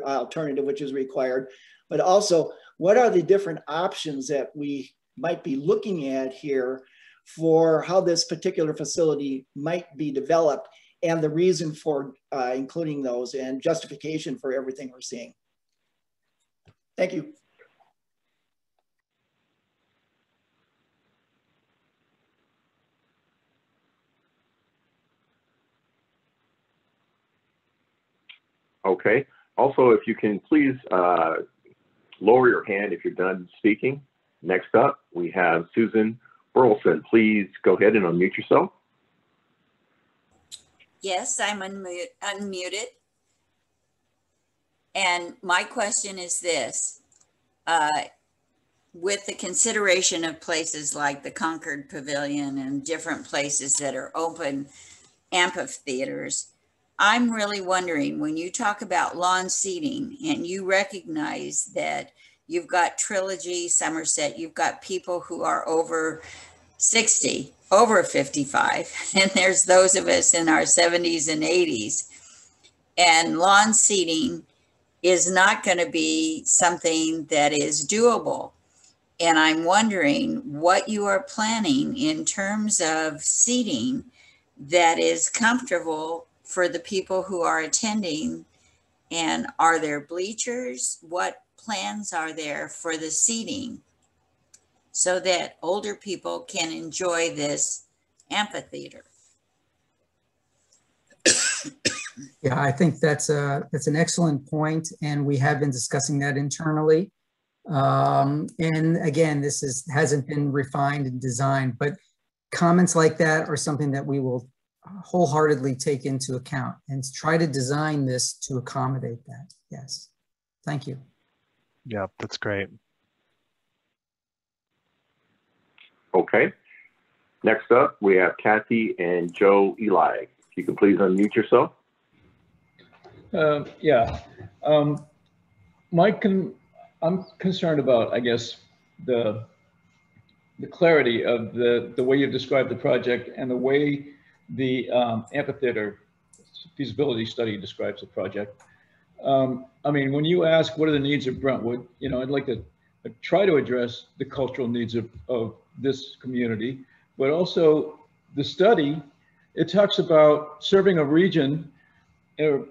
alternative, which is required, but also what are the different options that we might be looking at here for how this particular facility might be developed, and the reason for including those, and justification for everything we're seeing. Thank you. Okay. Also, if you can please lower your hand if you're done speaking. Next up, we have Susan Burleson. Please go ahead and unmute yourself. Yes, I'm unmuted. And my question is this. With the consideration of places like the Concord Pavilion and different places that are open amphitheaters, I'm really wondering, when you talk about lawn seating and you recognize that you've got Trilogy, Somerset, you've got people who are over 60, over 55, and there's those of us in our 70s and 80s. And lawn seating is not going to be something that is doable. And I'm wondering what you are planning in terms of seating that is comfortable for the people who are attending. And are there bleachers? What plans are there for the seating so that older people can enjoy this amphitheater? Yeah, I think that's an excellent point, and we have been discussing that internally. And again, this hasn't been refined and designed, but comments like that are something that we will wholeheartedly take into account and try to design this to accommodate that. Yes. Thank you. Yeah, that's great. Okay. Next up, we have Kathy and Joe Eli. If you can please unmute yourself. Yeah. I'm concerned about, I guess, the clarity of the way you described the project and the way the amphitheater feasibility study describes the project. I mean, when you ask what are the needs of Brentwood, you know, I'd like to try to address the cultural needs of this community, but also the study, it talks about serving a region,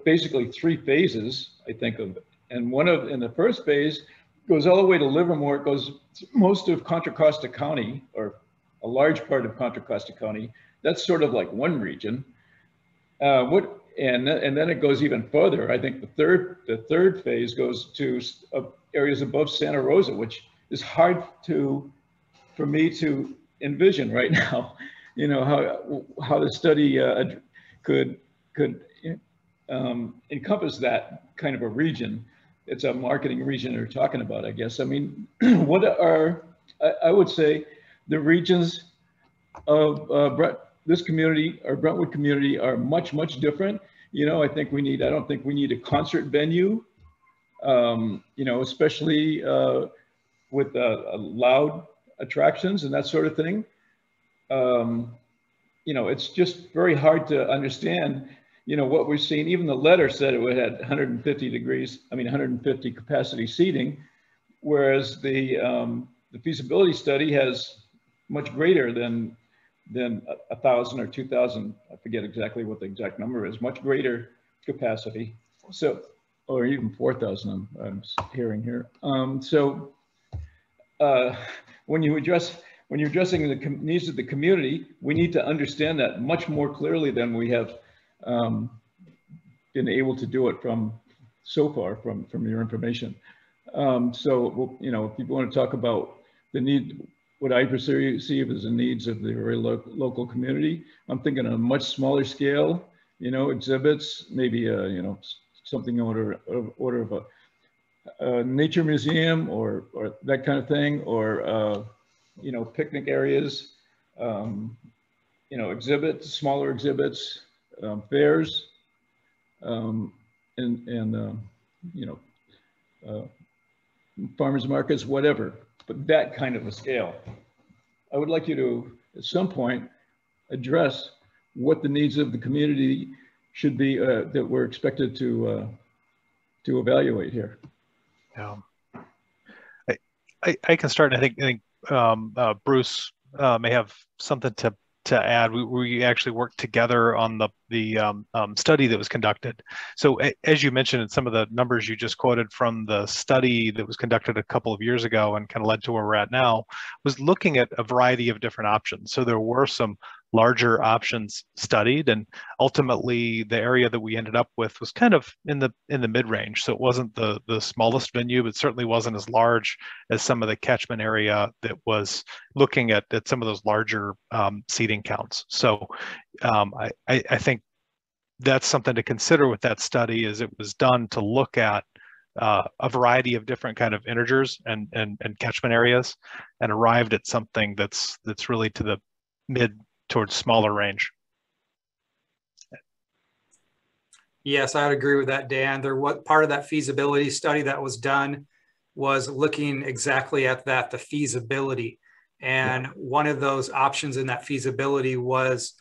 basically 3 phases, I think of it. And in the first phase goes all the way to Livermore. It goes most of Contra Costa County, or a large part of Contra Costa County. That's sort of like one region. And then it goes even further. I think the third phase goes to areas above Santa Rosa, which is hard for me to envision right now. You know how the study could encompass that kind of a region. It's a marketing region they're talking about, I guess. I mean, I would say the regions of this community, our Brentwood community, are much, much different. You know, I don't think we need a concert venue, you know, especially with loud attractions and that sort of thing. You know, it's just very hard to understand, you know, what we're seeing. Even the letter said it had 150 capacity seating, whereas the feasibility study has much greater than 1,000 or 2,000. I forget exactly what the exact number is. Much greater capacity. So, or even 4,000. I'm hearing here. When you're addressing the needs of the community, we need to understand that much more clearly than we have been able to do it so far from your information. So, you know, if you want to talk about the need, what I perceive as the needs of the very local community, I'm thinking on a much smaller scale, you know, exhibits, maybe, you know, something order of a nature museum or that kind of thing, or, you know, picnic areas, you know, exhibits, smaller exhibits, fairs, and you know, farmers markets, whatever, but that kind of a scale. I would like you to, at some point, address what the needs of the community should be that we're expected to evaluate here. Yeah, I can start. I think Bruce may have something to add. We actually worked together on the study that was conducted. So as you mentioned, some of the numbers you just quoted from the study that was conducted a couple of years ago and kind of led to where we're at now was looking at a variety of different options. So there were some larger options studied, and ultimately the area that we ended up with was kind of in the mid-range. So it wasn't the smallest venue, but certainly wasn't as large as some of the catchment area that was looking at some of those larger seating counts. So I think that's something to consider with that study, is it was done to look at a variety of different kind of integers and catchment areas, and arrived at something that's really to the mid towards smaller range. Yes, I would agree with that, Dan. What part of that feasibility study that was done was looking exactly at that, the feasibility. And one of those options in that feasibility was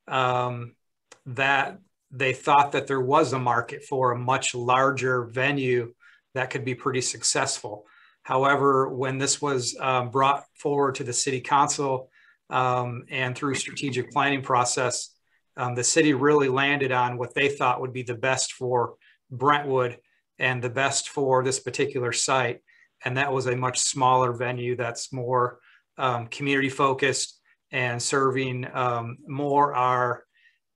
that they thought that there was a market for a much larger venue that could be pretty successful. However, when this was brought forward to the city council and through strategic planning process, the city really landed on what they thought would be the best for Brentwood and the best for this particular site. And that was a much smaller venue that's more community focused and serving more our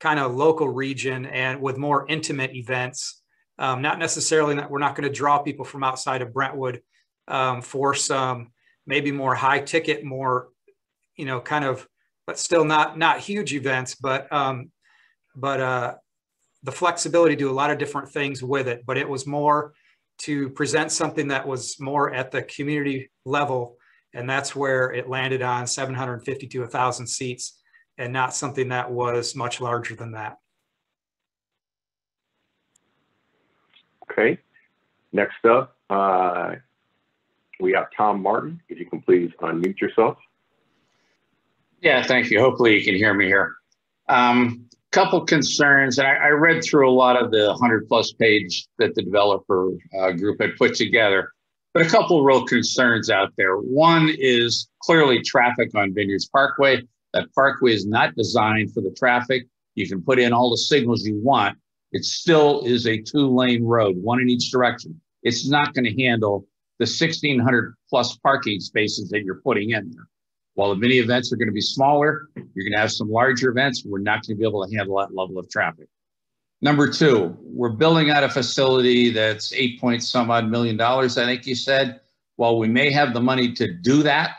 kind of local region and with more intimate events. Not necessarily that we're not going to draw people from outside of Brentwood for some maybe more high ticket, more, you know, kind of, but still not huge events, but but the flexibility to do a lot of different things with it. But it was more to present something that was more at the community level. And that's where it landed on 750 to 1,000 seats, and not something that was much larger than that. Okay. Next up, we have Tom Martin. If you can please unmute yourself. Yeah, thank you. Hopefully you can hear me here. Couple concerns, and I read through a lot of the 100+ page that the developer group had put together, but a couple real concerns out there. One is clearly traffic on Vineyards Parkway. That parkway is not designed for the traffic. You can put in all the signals you want. It still is a 2-lane road, one in each direction. It's not going to handle the 1,600+ parking spaces that you're putting in there. While the mini events are going to be smaller, you're going to have some larger events. We're not going to be able to handle that level of traffic. Number two, we're building out a facility that's $8-some-odd million, I think you said. While we may have the money to do that,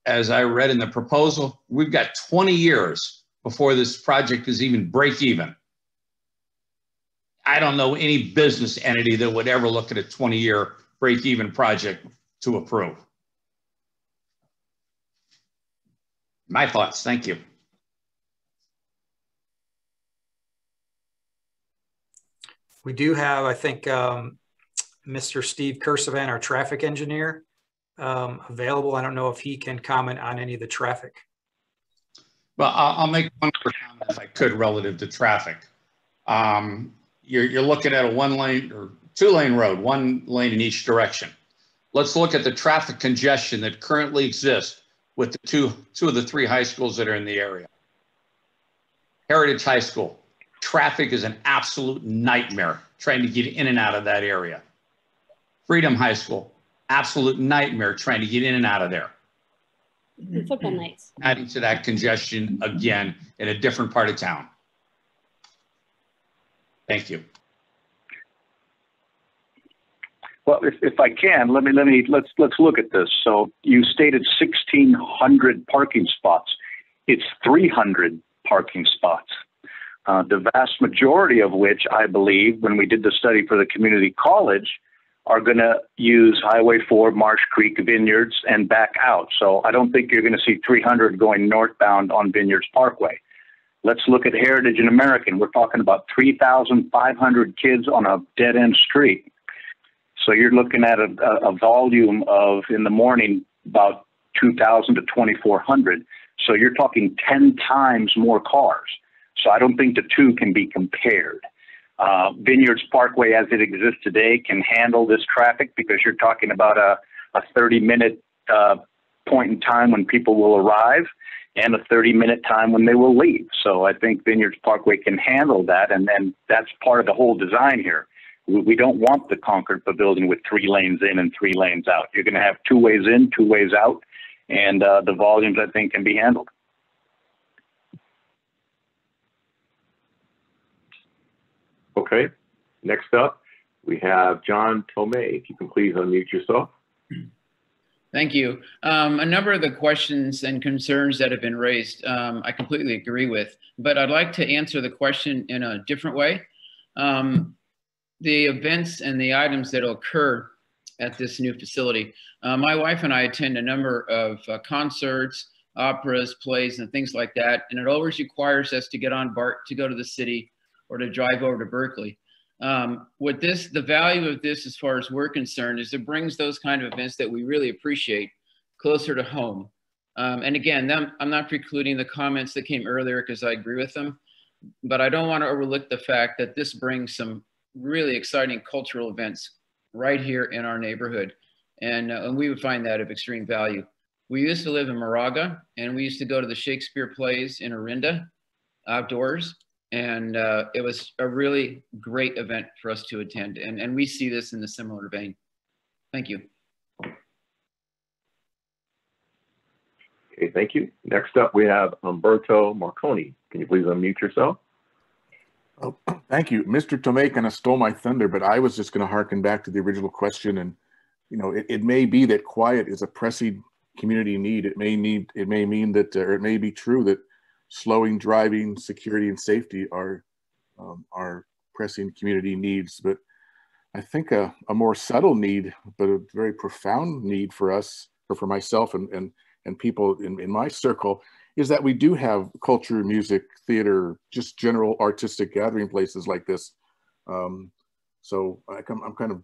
as I read in the proposal, we've got 20 years before this project is even break even. I don't know any business entity that would ever look at a 20-year break even project to approve. My thoughts, thank you. We do have, I think, Mr. Steve Kursavan, our traffic engineer, available. I don't know if he can comment on any of the traffic. Well, I'll make one more comment if I could relative to traffic. You're looking at a 1-lane or 2-lane road, 1 lane in each direction. Let's look at the traffic congestion that currently exists with the two of the 3 high schools that are in the area. Heritage High School, traffic is an absolute nightmare trying to get in and out of that area. Freedom High School, absolute nightmare trying to get in and out of there. Football nights. Adding to that congestion again in a different part of town. Thank you. Well, if I can, let's look at this. So you stated 1,600 parking spots. It's 300 parking spots. The vast majority of which, I believe, when we did the study for the community college, are going to use Highway 4, Marsh Creek, Vineyards, and back out. So I don't think you're going to see 300 going northbound on Vineyards Parkway. Let's look at Heritage and American. We're talking about 3,500 kids on a dead-end street. So you're looking at a volume of, in the morning, about 2,000 to 2,400. So you're talking 10 times more cars. So I don't think the two can be compared. Vineyards Parkway, as it exists today, can handle this traffic because you're talking about a 30-minute point in time when people will arrive and a 30-minute time when they will leave. So I think Vineyards Parkway can handle that, and then that's part of the whole design here. We don't want the Concord Pavilion with 3 lanes in and 3 lanes out. You're going to have 2 ways in, 2 ways out, and the volumes, I think, can be handled. Okay. Next up, we have John Tomei. If you can please unmute yourself. Thank you. A number of the questions and concerns that have been raised, I completely agree with, but I'd like to answer the question in a different way. The events and the items that will occur at this new facility. My wife and I attend a number of concerts, operas, plays, and things like that, and it always requires us to get on BART to go to the city or to drive over to Berkeley. With this, the value of this, as far as we're concerned, is it brings those kind of events that we really appreciate closer to home. And again, I'm not precluding the comments that came earlier because I agree with them, but I don't want to overlook the fact that this brings some really exciting cultural events right here in our neighborhood. And we would find that of extreme value. We used to live in Moraga, and we used to go to the Shakespeare plays in Orinda outdoors. And it was a really great event for us to attend. And we see this in a similar vein. Thank you. Okay, thank you. Next up, we have Umberto Marconi. Can you please unmute yourself? Oh, thank you. Mr. Tomei kind of stole my thunder, but I was just going to harken back to the original question. And, you know, it may be that quiet is a pressing community need. It may mean that, or it may be true that slowing driving, security, and safety are pressing community needs. But I think a more subtle need, but a very profound need for us, or for myself and people in my circle, is that we do have culture, music, theater, just general artistic gathering places like this. So I'm kind of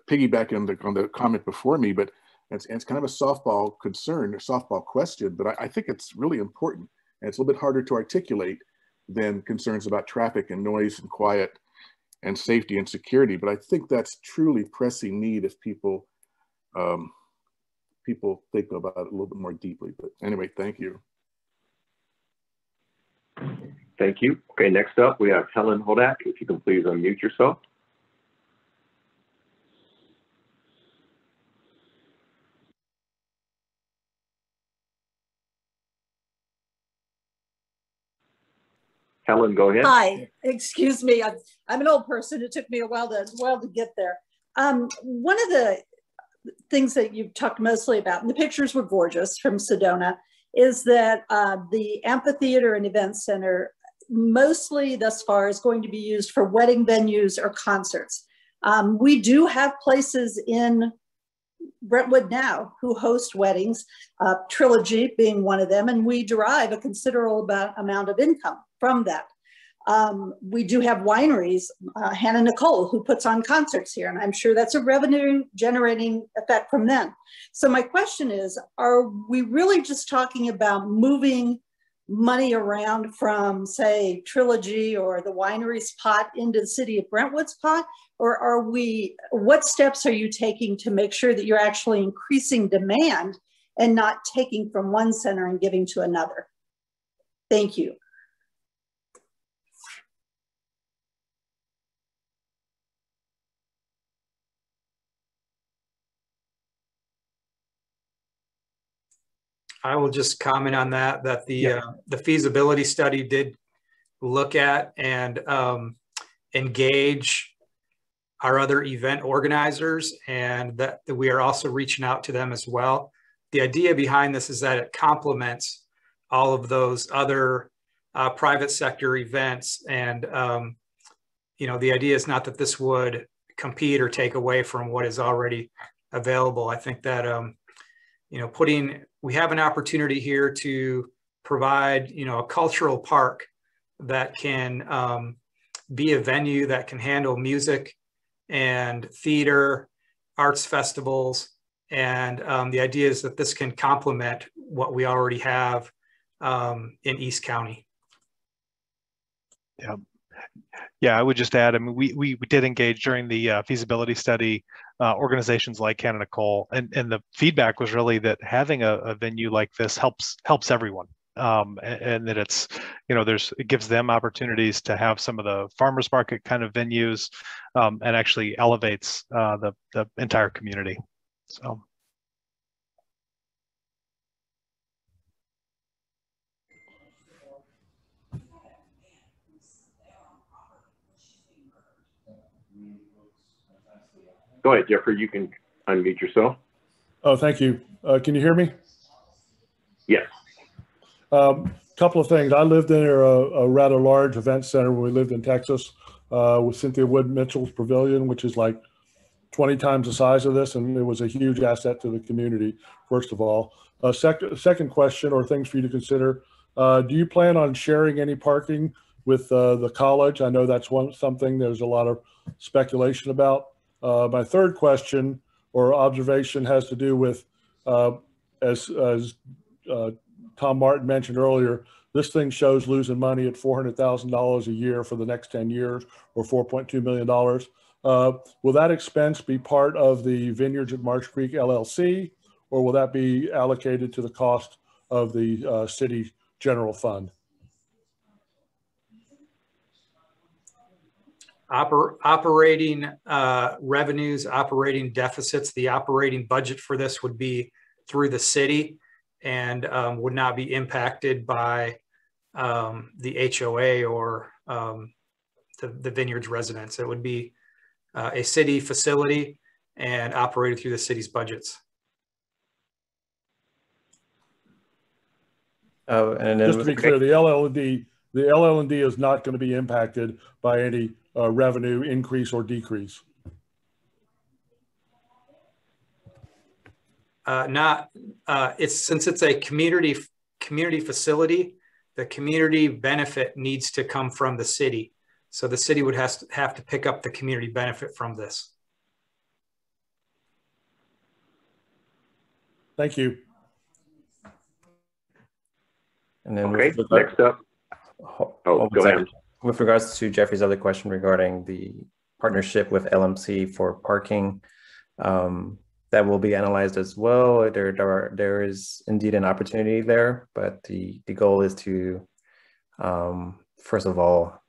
piggybacking on the comment before me, but it's kind of a softball concern, a softball question, but I think it's really important. And it's a little bit harder to articulate than concerns about traffic and noise and quiet and safety and security. But I think that's truly pressing need if people think about it a little bit more deeply. But anyway, thank you. Thank you. Okay, next up we have Helen Hodak. If you can please unmute yourself. Helen, go ahead. Hi, excuse me. I'm an old person. It took me a while to get there. One of the things that you've talked mostly about, and the pictures were gorgeous from Sedona, is that the amphitheater and event center mostly thus far is going to be used for wedding venues or concerts. We do have places in Brentwood now who host weddings, Trilogy being one of them, and we derive a considerable amount of income from that. We do have wineries, Hannah Nicole, who puts on concerts here, and I'm sure that's a revenue generating effect from them. So my question is, are we really just talking about moving money around from, say, Trilogy or the winery's pot into the city of Brentwood's pot? Or what steps are you taking to make sure that you're actually increasing demand and not taking from one center and giving to another? Thank you. I will just comment on that the feasibility study did look at and engage our other event organizers, and that we are also reaching out to them as well. The idea behind this is that it complements all of those other private sector events. And, you know, the idea is not that this would compete or take away from what is already available. I think that, you know, we have an opportunity here to provide, you know, a cultural park that can be a venue that can handle music and theater, arts festivals. And the idea is that this can complement what we already have in East County. Yeah, I would just add, I mean, we did engage during the feasibility study organizations like Hannah Nicole, and the feedback was really that having a venue like this helps everyone. And that it's, you know, it gives them opportunities to have some of the farmers market kind of venues, and actually elevates the entire community. So. Go ahead, Jeffrey, you can unmute yourself. Oh, thank you. Can you hear me? Yes. Couple of things. I lived in a rather large event center when we lived in Texas with Cynthia Wood Mitchell's Pavilion, which is like 20 times the size of this, and it was a huge asset to the community, first of all. Second question, or things for you to consider, do you plan on sharing any parking with the college? I know that's something there's a lot of speculation about. My third question or observation has to do with, as Tom Martin mentioned earlier, this thing shows losing money at $400,000 a year for the next 10 years, or $4.2 million. Will that expense be part of the Vineyards at Marsh Creek LLC, or will that be allocated to the cost of the city general fund? Operating revenues, operating deficits, the operating budget for this would be through the city and would not be impacted by the HOA or the Vineyards residents. It would be a city facility and operated through the city's budgets. Oh, and then just to be clear, the LL&D is not going to be impacted by any revenue increase or decrease. Since it's a community facility, the community benefit needs to come from the city. So the city would have to pick up the community benefit from this. Thank you. And then next up. Go ahead. With regards to Jeffrey's other question regarding the partnership with LMC for parking, that will be analyzed as well. There is indeed an opportunity there, but the goal is to, first of all,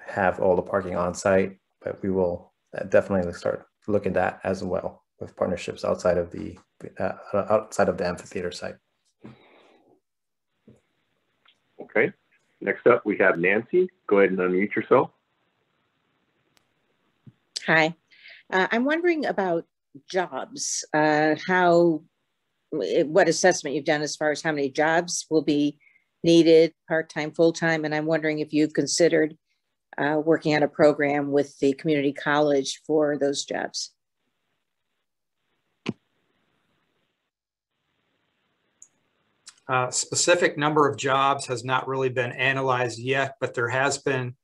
have all the parking on site, but we will definitely start looking at that as well with partnerships outside of the amphitheater site. Okay. Next up, we have Nancy. Go ahead and unmute yourself. Hi. I'm wondering about jobs, what assessment you've done as far as how many jobs will be needed, part-time, full-time, and I'm wondering if you've considered working on a program with the community college for those jobs. Specific number of jobs has not really been analyzed yet, but there has been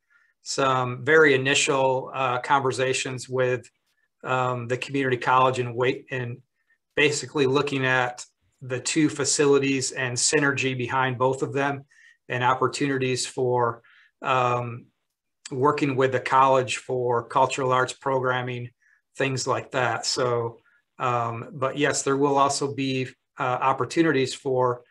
some very initial conversations with the community college and basically looking at the two facilities and synergy behind both of them and opportunities for working with the college for cultural arts programming, things like that. So, but yes, there will also be opportunities for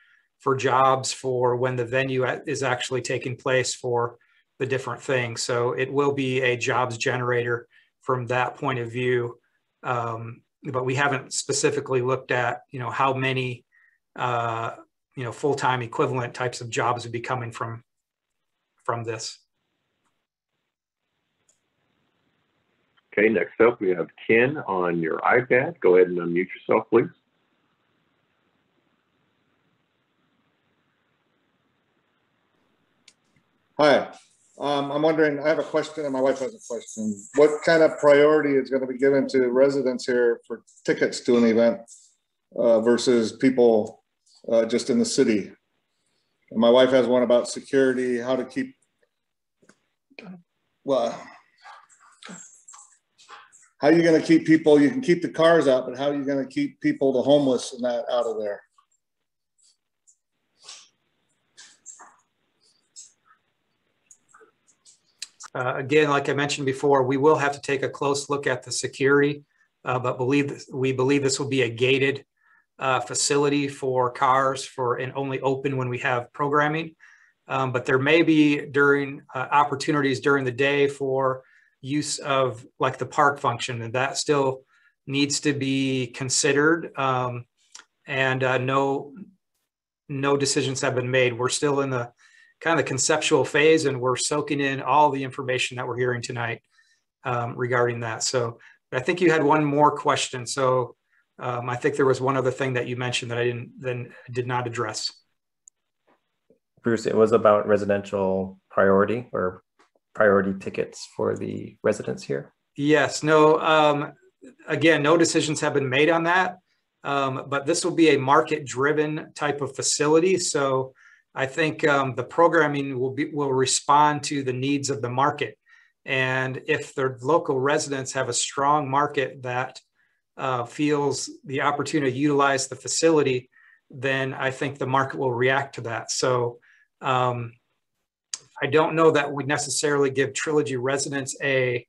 jobs for when the venue is actually taking place for the different things. So it will be a jobs generator from that point of view. But we haven't specifically looked at, how many, full-time equivalent types of jobs would be coming from this. Okay, next up, we have Ken on your iPad. Go ahead and unmute yourself, please. Hi, I'm wondering, I have a question and my wife has a question. What kind of priority is going to be given to residents here for tickets to an event versus people just in the city? And my wife has one about security, how to keep, how are you going to keep people, you can keep the cars out, but how are you going to keep people, the homeless and that out of there? Again, like I mentioned before, we will have to take a close look at the security, but we believe this will be a gated facility for cars and only open when we have programming. But there may be opportunities during the day for use of like the park function, and that still needs to be considered. And no decisions have been made. We're still in the kind of conceptual phase, and we're soaking in all the information that we're hearing tonight regarding that. So I think you had one more question. So I think there was one other thing that you mentioned that I did not address. Bruce, it was about residential priority or priority tickets for the residents here. Yes, no, again, no decisions have been made on that, but this will be a market-driven type of facility. So I think the programming will respond to the needs of the market. And if the local residents have a strong market that feels the opportunity to utilize the facility, then I think the market will react to that. So I don't know that we necessarily give Trilogy residents a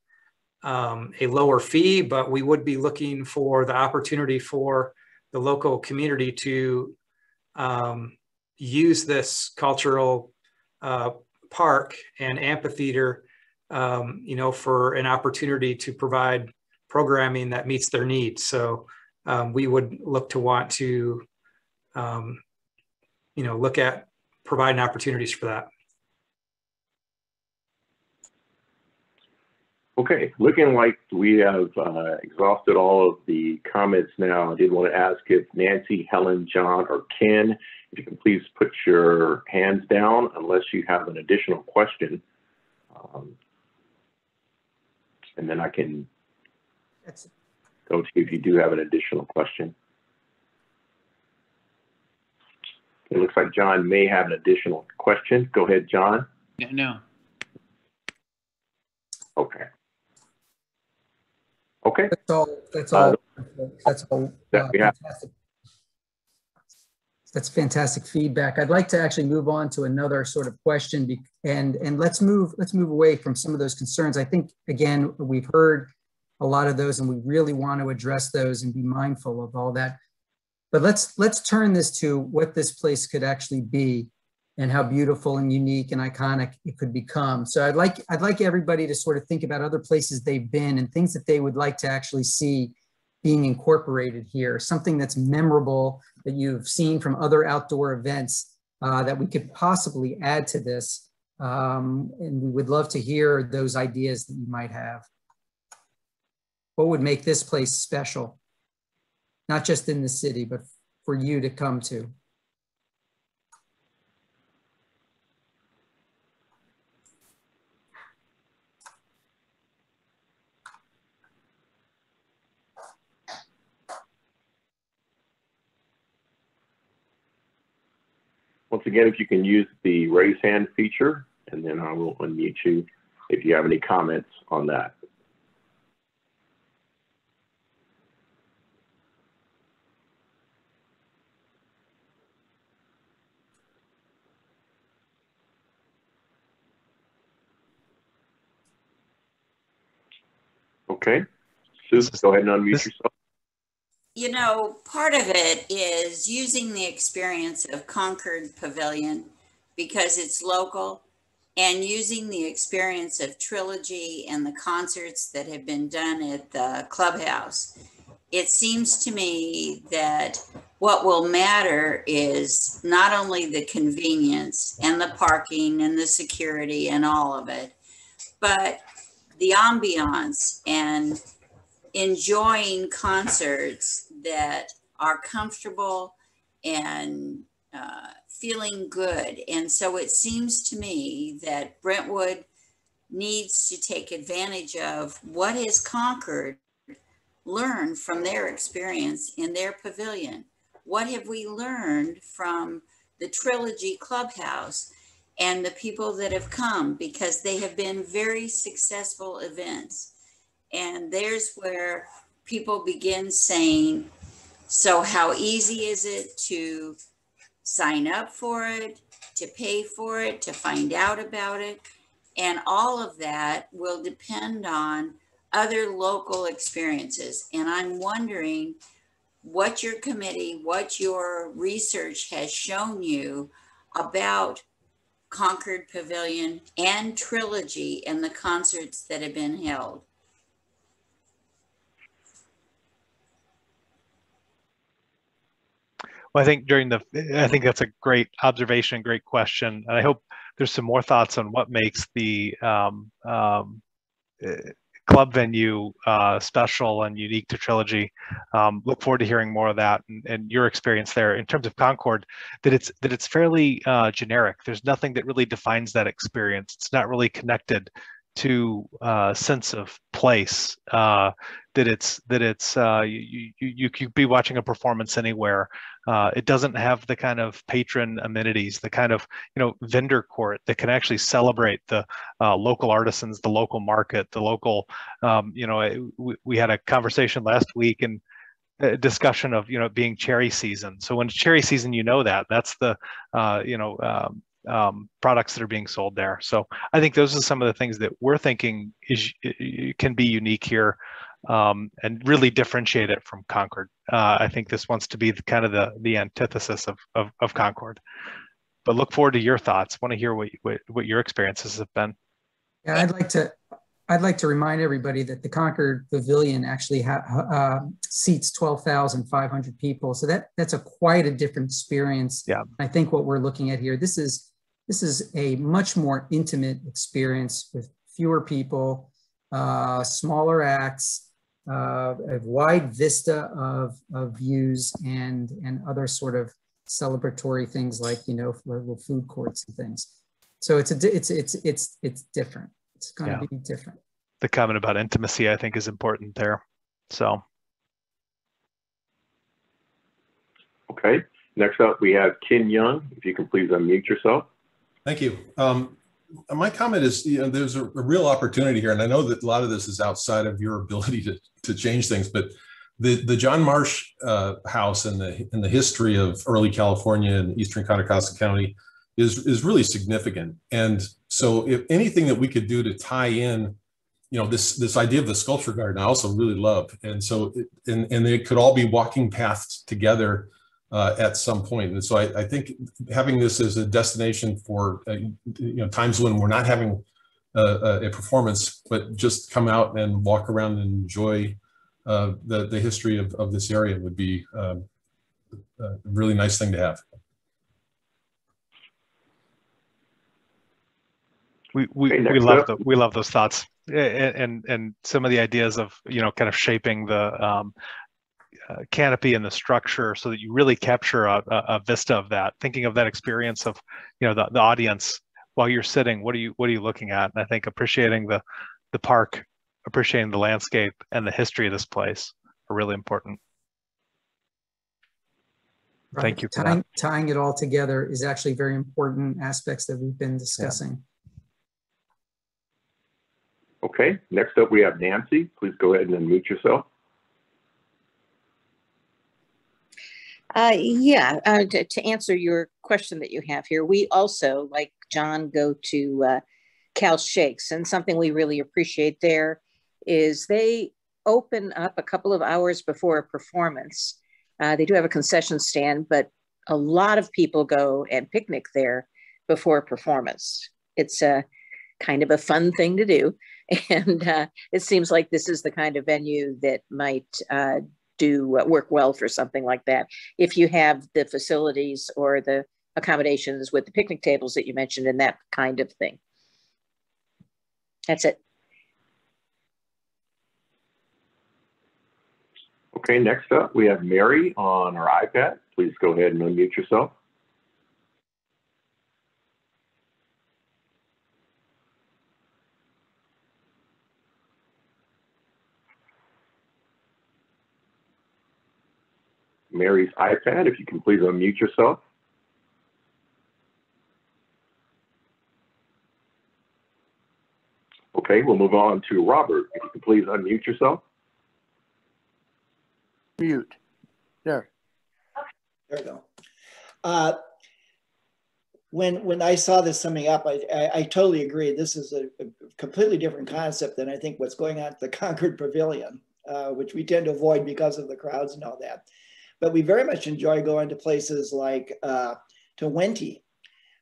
lower fee, but we would be looking for the opportunity for the local community to use this cultural park and amphitheater, for an opportunity to provide programming that meets their needs. So we would look to want to, look at providing opportunities for that. Okay, looking like we have exhausted all of the comments now. I did want to ask if Nancy, Helen, John, or Ken, if you can please put your hands down unless you have an additional question. And then I can go to if you do have an additional question. It looks like John may have an additional question. Go ahead, John. No. Okay. Okay. That's all. Fantastic. That's fantastic feedback. I'd like to actually move on to another sort of question, and let's move away from some of those concerns. I think, again, we've heard a lot of those, and we really want to address those and be mindful of all that. But let's turn this to what this place could actually be and how beautiful and unique and iconic it could become. So I'd like everybody to sort of think about other places they've been and things that they would like to actually see being incorporated here, something that's memorable that you've seen from other outdoor events that we could possibly add to this. And we would love to hear those ideas that you might have. What would make this place special? Not just in the city, but for you to come to. Once again, if you can use the raise hand feature, and then I will unmute you if you have any comments on that. Okay, Susan, go ahead and unmute yourself. You know, part of it is using the experience of Concord Pavilion because it's local, and using the experience of Trilogy and the concerts that have been done at the Clubhouse. It seems to me that what will matter is not only the convenience and the parking and the security and all of it, but the ambiance and enjoying concerts that are comfortable and feeling good. And so it seems to me that Brentwood needs to take advantage of what has Concord learned from their experience in their pavilion. What have we learned from the Trilogy Clubhouse and the people that have come, because they have been very successful events. And there's where people begin saying, so how easy is it to sign up for it, to pay for it, to find out about it? And all of that will depend on other local experiences. And I'm wondering what your committee, what your research has shown you about Concord Pavilion and Trilogy and the concerts that have been held. Well, I think that's a great observation, great question. And I hope there's some more thoughts on what makes the club venue special and unique to Trilogy. Look forward to hearing more of that and your experience there. In terms of Concord, that it's fairly generic. There's nothing that really defines that experience. It's not really connected to a sense of place. You could be watching a performance anywhere. It doesn't have the kind of patron amenities, the kind of vendor court that can actually celebrate the local artisans, the local market, the local. We had a conversation last week and a discussion of being cherry season. So when it's cherry season, that's the products that are being sold there. So I think those are some of the things that we're thinking can be unique here. And really differentiate it from Concord. I think this wants to be kind of the antithesis of Concord. But look forward to your thoughts. Want to hear what your experiences have been. Yeah, I'd like to remind everybody that the Concord Pavilion actually seats 12,500 people. So that's quite a different experience. Yeah, I think what we're looking at here, this is a much more intimate experience with fewer people. smaller acts, a wide vista of views and other sort of celebratory things like, you know, little food courts and things. So it's different. It's going to be different. The comment about intimacy, I think, is important there. So. Okay. Next up, we have Ken Young. If you can please unmute yourself. Thank you. My comment is, you know, there's a real opportunity here, and I know that a lot of this is outside of your ability to change things, but the John Marsh house and the history of early California and Eastern Contra Costa County is really significant. And so, if anything that we could do to tie in, you know, this idea of the sculpture garden, I also really love. And so, and they could all be walking paths together at some point. And so I think having this as a destination for, you know, times when we're not having a performance, but just come out and walk around and enjoy the history of this area would be a really nice thing to have. We love those thoughts, and some of the ideas of, you know, kind of shaping the canopy and the structure so that you really capture a vista of that, thinking of that experience of, you know, the audience while you're sitting. What are you looking at? And I think appreciating the park, appreciating the landscape and the history of this place are really important. Right. Thank you for that. Tying it all together is actually very important aspects that we've been discussing. Okay, next up we have Nancy. Please go ahead and unmute yourself. To answer your question that you have here, we also, like John, go to Cal Shakes, and something we really appreciate there is they open up a couple of hours before a performance. They do have a concession stand, but a lot of people go and picnic there before a performance. It's a kind of a fun thing to do. And it seems like this is the kind of venue that might work well for something like that. If you have the facilities or the accommodations with the picnic tables that you mentioned and that kind of thing. That's it. Okay, next up we have Mary on our iPad. Please go ahead and unmute yourself. Mary's iPad, if you can please unmute yourself. Okay, we'll move on to Robert. If you can please unmute yourself. Mute. There. There we go. When I saw this summing up, I totally agree. This is a completely different concept than I think what's going on at the Concord Pavilion, which we tend to avoid because of the crowds and all that. But we very much enjoy going to places like to Wente,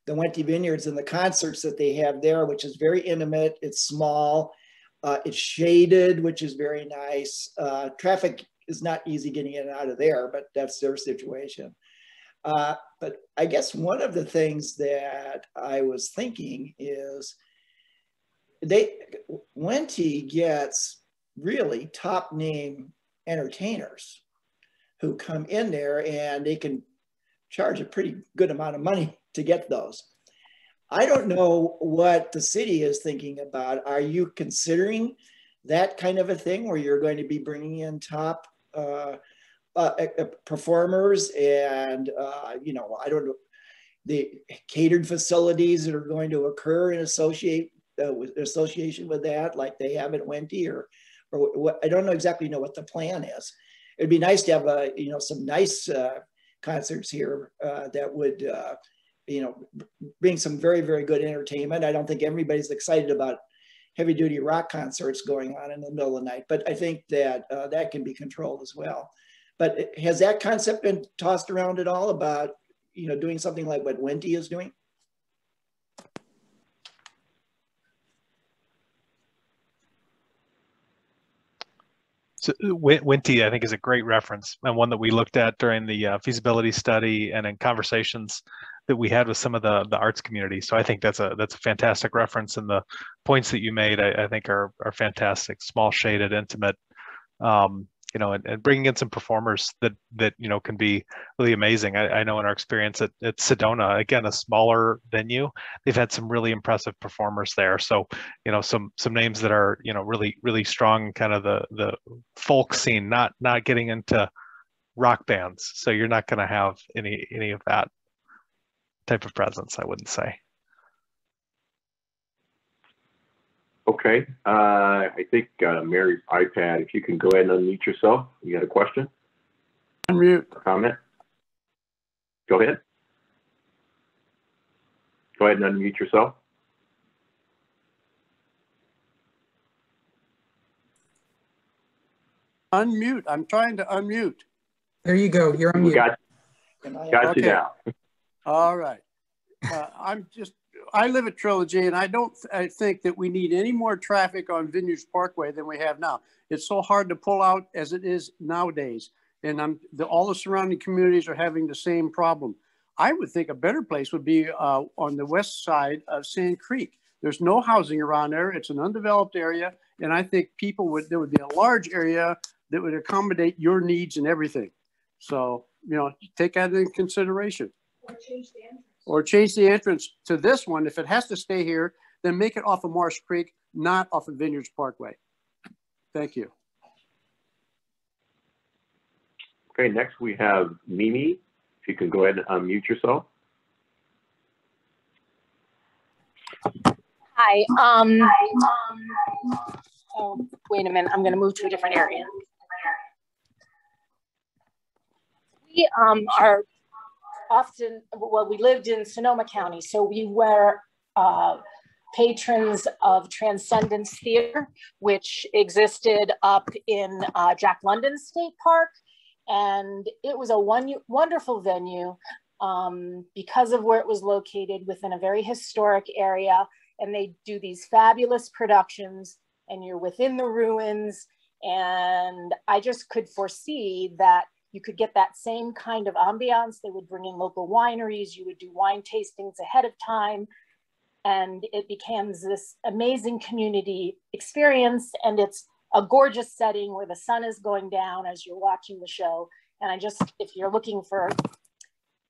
the Wente Vineyards, and the concerts that they have there, which is very intimate. It's small, it's shaded, which is very nice. Traffic is not easy getting in and out of there, but that's their situation. But I guess one of the things that I was thinking is Wente gets really top name entertainers who come in there, and they can charge a pretty good amount of money to get those. I don't know what the city is thinking about. Are you considering that kind of a thing where you're going to be bringing in top performers and, you know, I don't know, the catered facilities that are going to occur in association with that, like they have at Wente, or what? I don't know exactly know what the plan is. It'd be nice to have you know, some nice concerts here that would you know, bring some very, very good entertainment. I don't think everybody's excited about heavy duty rock concerts going on in the middle of the night, but I think that that can be controlled as well. But has that concept been tossed around at all about, you know, doing something like what Wente is doing? So Wente, I think, is a great reference, and one that we looked at during the feasibility study and in conversations that we had with some of the arts community. So I think that's a fantastic reference, and the points that you made I think are fantastic. Small, shaded, intimate, you know, and bringing in some performers that you know can be really amazing. I know in our experience at Sedona, again, a smaller venue, they've had some really impressive performers there. So you know, some names that are, you know, really strong, kind of the folk scene, not getting into rock bands. So you're not going to have any of that type of presence, I wouldn't say. Okay, I think Mary's iPad, if you can go ahead and unmute yourself. You got a question? Unmute. Comment? Go ahead. Go ahead and unmute yourself. Unmute. I'm trying to unmute. There you go. You're unmuted. Got you now. All right. I live at Trilogy, and I think that we need any more traffic on Vineyards Parkway than we have now. It's so hard to pull out as it is nowadays. And all the surrounding communities are having the same problem. I would think a better place would be on the west side of Sand Creek. There's no housing around there. It's an undeveloped area. And I think there would be a large area that would accommodate your needs and everything. So, you know, take that into consideration. Or change the entrance to this one. If it has to stay here, then make it off of Marsh Creek, not off of Vineyards Parkway. Thank you. Okay, next we have Mimi. If you can go ahead and unmute yourself. Hi. Oh, wait a minute. I'm going to move to a different area. We are often, well, we lived in Sonoma County, so we were patrons of Transcendence Theater, which existed up in Jack London State Park. And it was a wonderful venue because of where it was located within a very historic area. And they do these fabulous productions, and you're within the ruins. And I just could foresee that you could get that same kind of ambiance. They would bring in local wineries. You would do wine tastings ahead of time. And it becomes this amazing community experience. And it's a gorgeous setting where the sun is going down as you're watching the show. And if you're looking for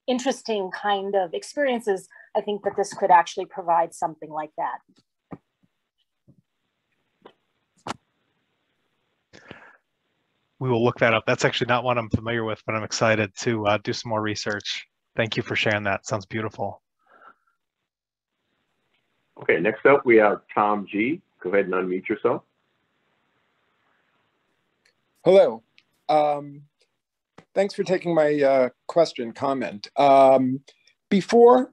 interesting kind of experiences, I think that this could actually provide something like that. We will look that up. That's actually not one I'm familiar with, but I'm excited to do some more research. Thank you for sharing that. Sounds beautiful. Okay, next up we have Tom G. Go ahead and unmute yourself. Hello. Thanks for taking my comment. Before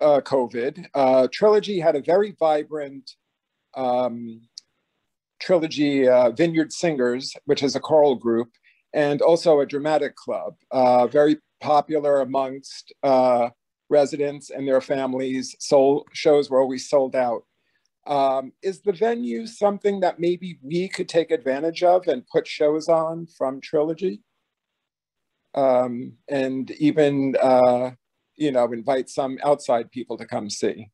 COVID, Trilogy had a very vibrant Trilogy Vineyard Singers, which is a choral group, and also a dramatic club, very popular amongst residents and their families. Shows were always sold out. Is the venue something that maybe we could take advantage of and put shows on from Trilogy? And even, you know, invite some outside people to come see?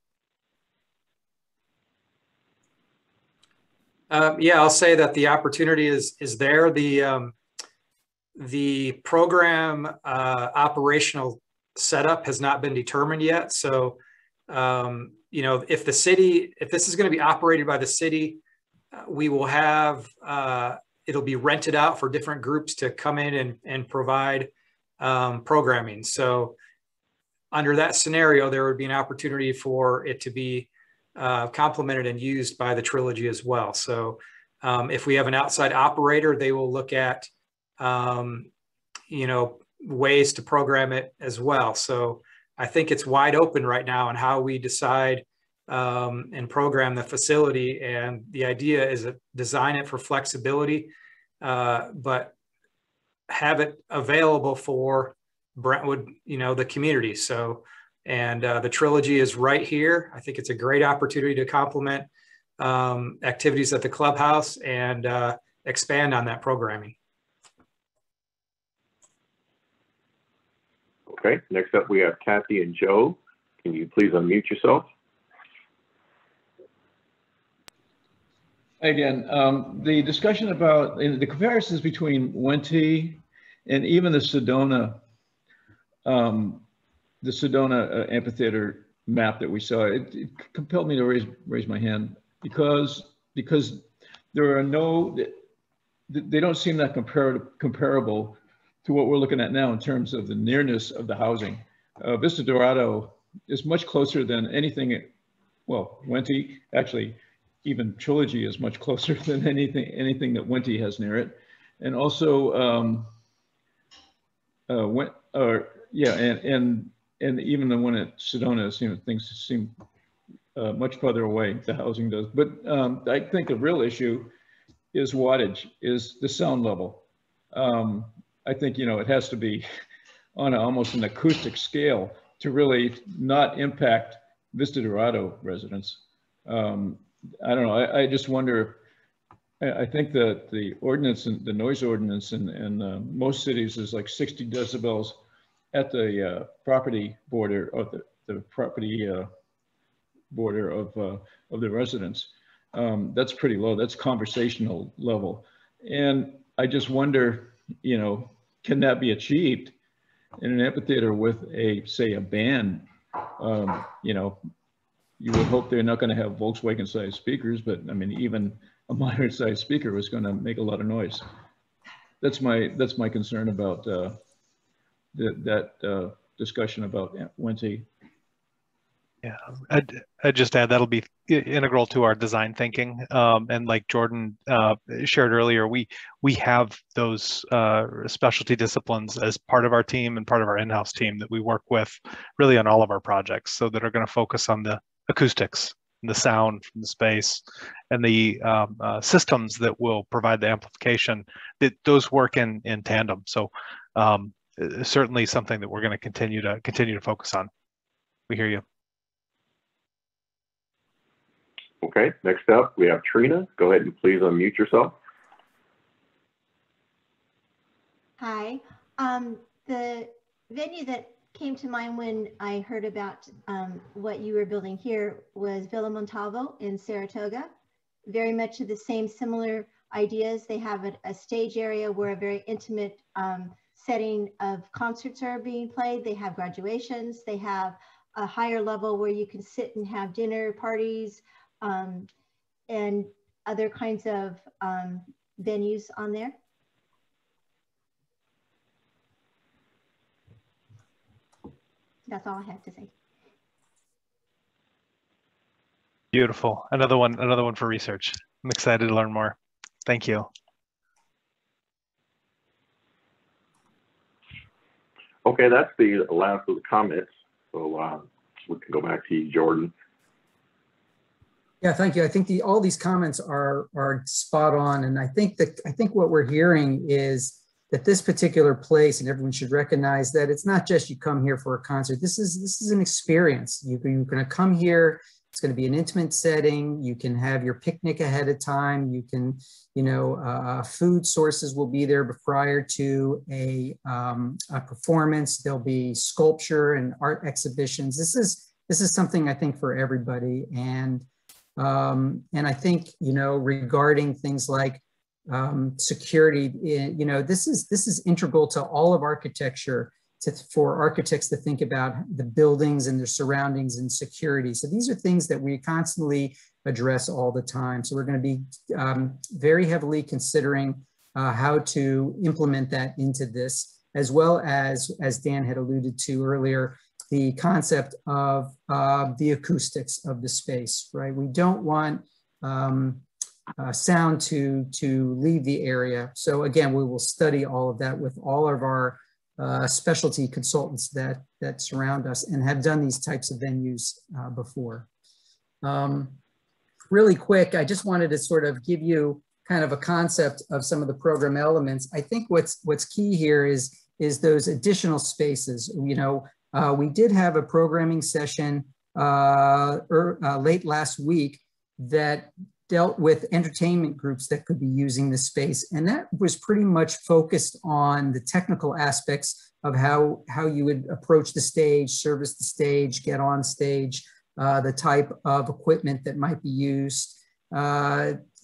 Yeah, I'll say that the opportunity is there. The program operational setup has not been determined yet. So, you know, if this is going to be operated by the city, we will have, it'll be rented out for different groups to come in and provide programming. So under that scenario, there would be an opportunity for it to be complemented and used by the Trilogy as well. So if we have an outside operator, they will look at, you know, ways to program it as well. So I think it's wide open right now on how we decide and program the facility. And the idea is to design it for flexibility, but have it available for Brentwood, you know, the community. So, and the Trilogy is right here. I think it's a great opportunity to complement activities at the Clubhouse and expand on that programming. Okay, next up we have Kathy and Joe. Can you please unmute yourself? Again, the discussion about the comparisons between Wente and even the Sedona amphitheater map that we saw, it compelled me to raise my hand because there are they don't seem that comparable to what we're looking at now in terms of the nearness of the housing. Vista Dorado is much closer than anything. Well, Wente, actually, even Trilogy is much closer than anything that Wente has near it, and also and even the one at Sedona, things seem much farther away. The housing does, but I think the real issue is wattage, is the sound level. I think it has to be on almost an acoustic scale to really not impact Vista Dorado residents. I don't know. I just wonder. I think that the ordinance and the noise ordinance in most cities is like 60 decibels at the property border of the property border of the residents. That's pretty low. That's conversational level, and I just wonder, can that be achieved in an amphitheater with say a band? You would hope they're not going to have Volkswagen-sized speakers, but I mean, even a moderate-sized speaker was going to make a lot of noise. That's my concern about that discussion about Wente. Yeah, I'd just add that'll be integral to our design thinking. And like Jordan shared earlier, we have those specialty disciplines as part of our team and part of our in-house team that we work with really on all of our projects, so that are going to focus on the acoustics, the sound from the space, and the systems that will provide the amplification. That those work in tandem. So certainly something that we're going to continue to focus on. We hear you. Okay, next up we have Trina. Go ahead and please unmute yourself. Hi. The venue that came to mind when I heard about what you were building here was Villa Montalvo in Saratoga. Very much of the same similar ideas. They have a stage area where a very intimate setting of concerts are being played. They have graduations. They have a higher level where you can sit and have dinner parties and other kinds of venues on there. That's all I have to say. Beautiful. Another one for research. I'm excited to learn more. Thank you. Okay, that's the last of the comments. So we can go back to you, Jordan. Yeah, thank you. I think all these comments are spot on, and I think what we're hearing is that this particular place, and everyone should recognize that it's not just you come here for a concert. This is an experience. You're going to come here. It's going to be an intimate setting. You can have your picnic ahead of time. You can, food sources will be there prior to a performance. There'll be sculpture and art exhibitions. This is something I think for everybody. And I think, regarding things like security, this is integral to all of architecture, for architects to think about the buildings and their surroundings and security. So these are things that we constantly address all the time. So we're going to be very heavily considering how to implement that into this, as well as Dan had alluded to earlier, the concept of the acoustics of the space, right? We don't want sound to leave the area. So again, we will study all of that with all of our specialty consultants that surround us and have done these types of venues before. Really quick, I just wanted to sort of give you kind of a concept of some of the program elements. I think what's key here is those additional spaces. We did have a programming session late last week that dealt with entertainment groups that could be using the space. And that was pretty much focused on the technical aspects of how you would approach the stage, service the stage, get on stage, the type of equipment that might be used,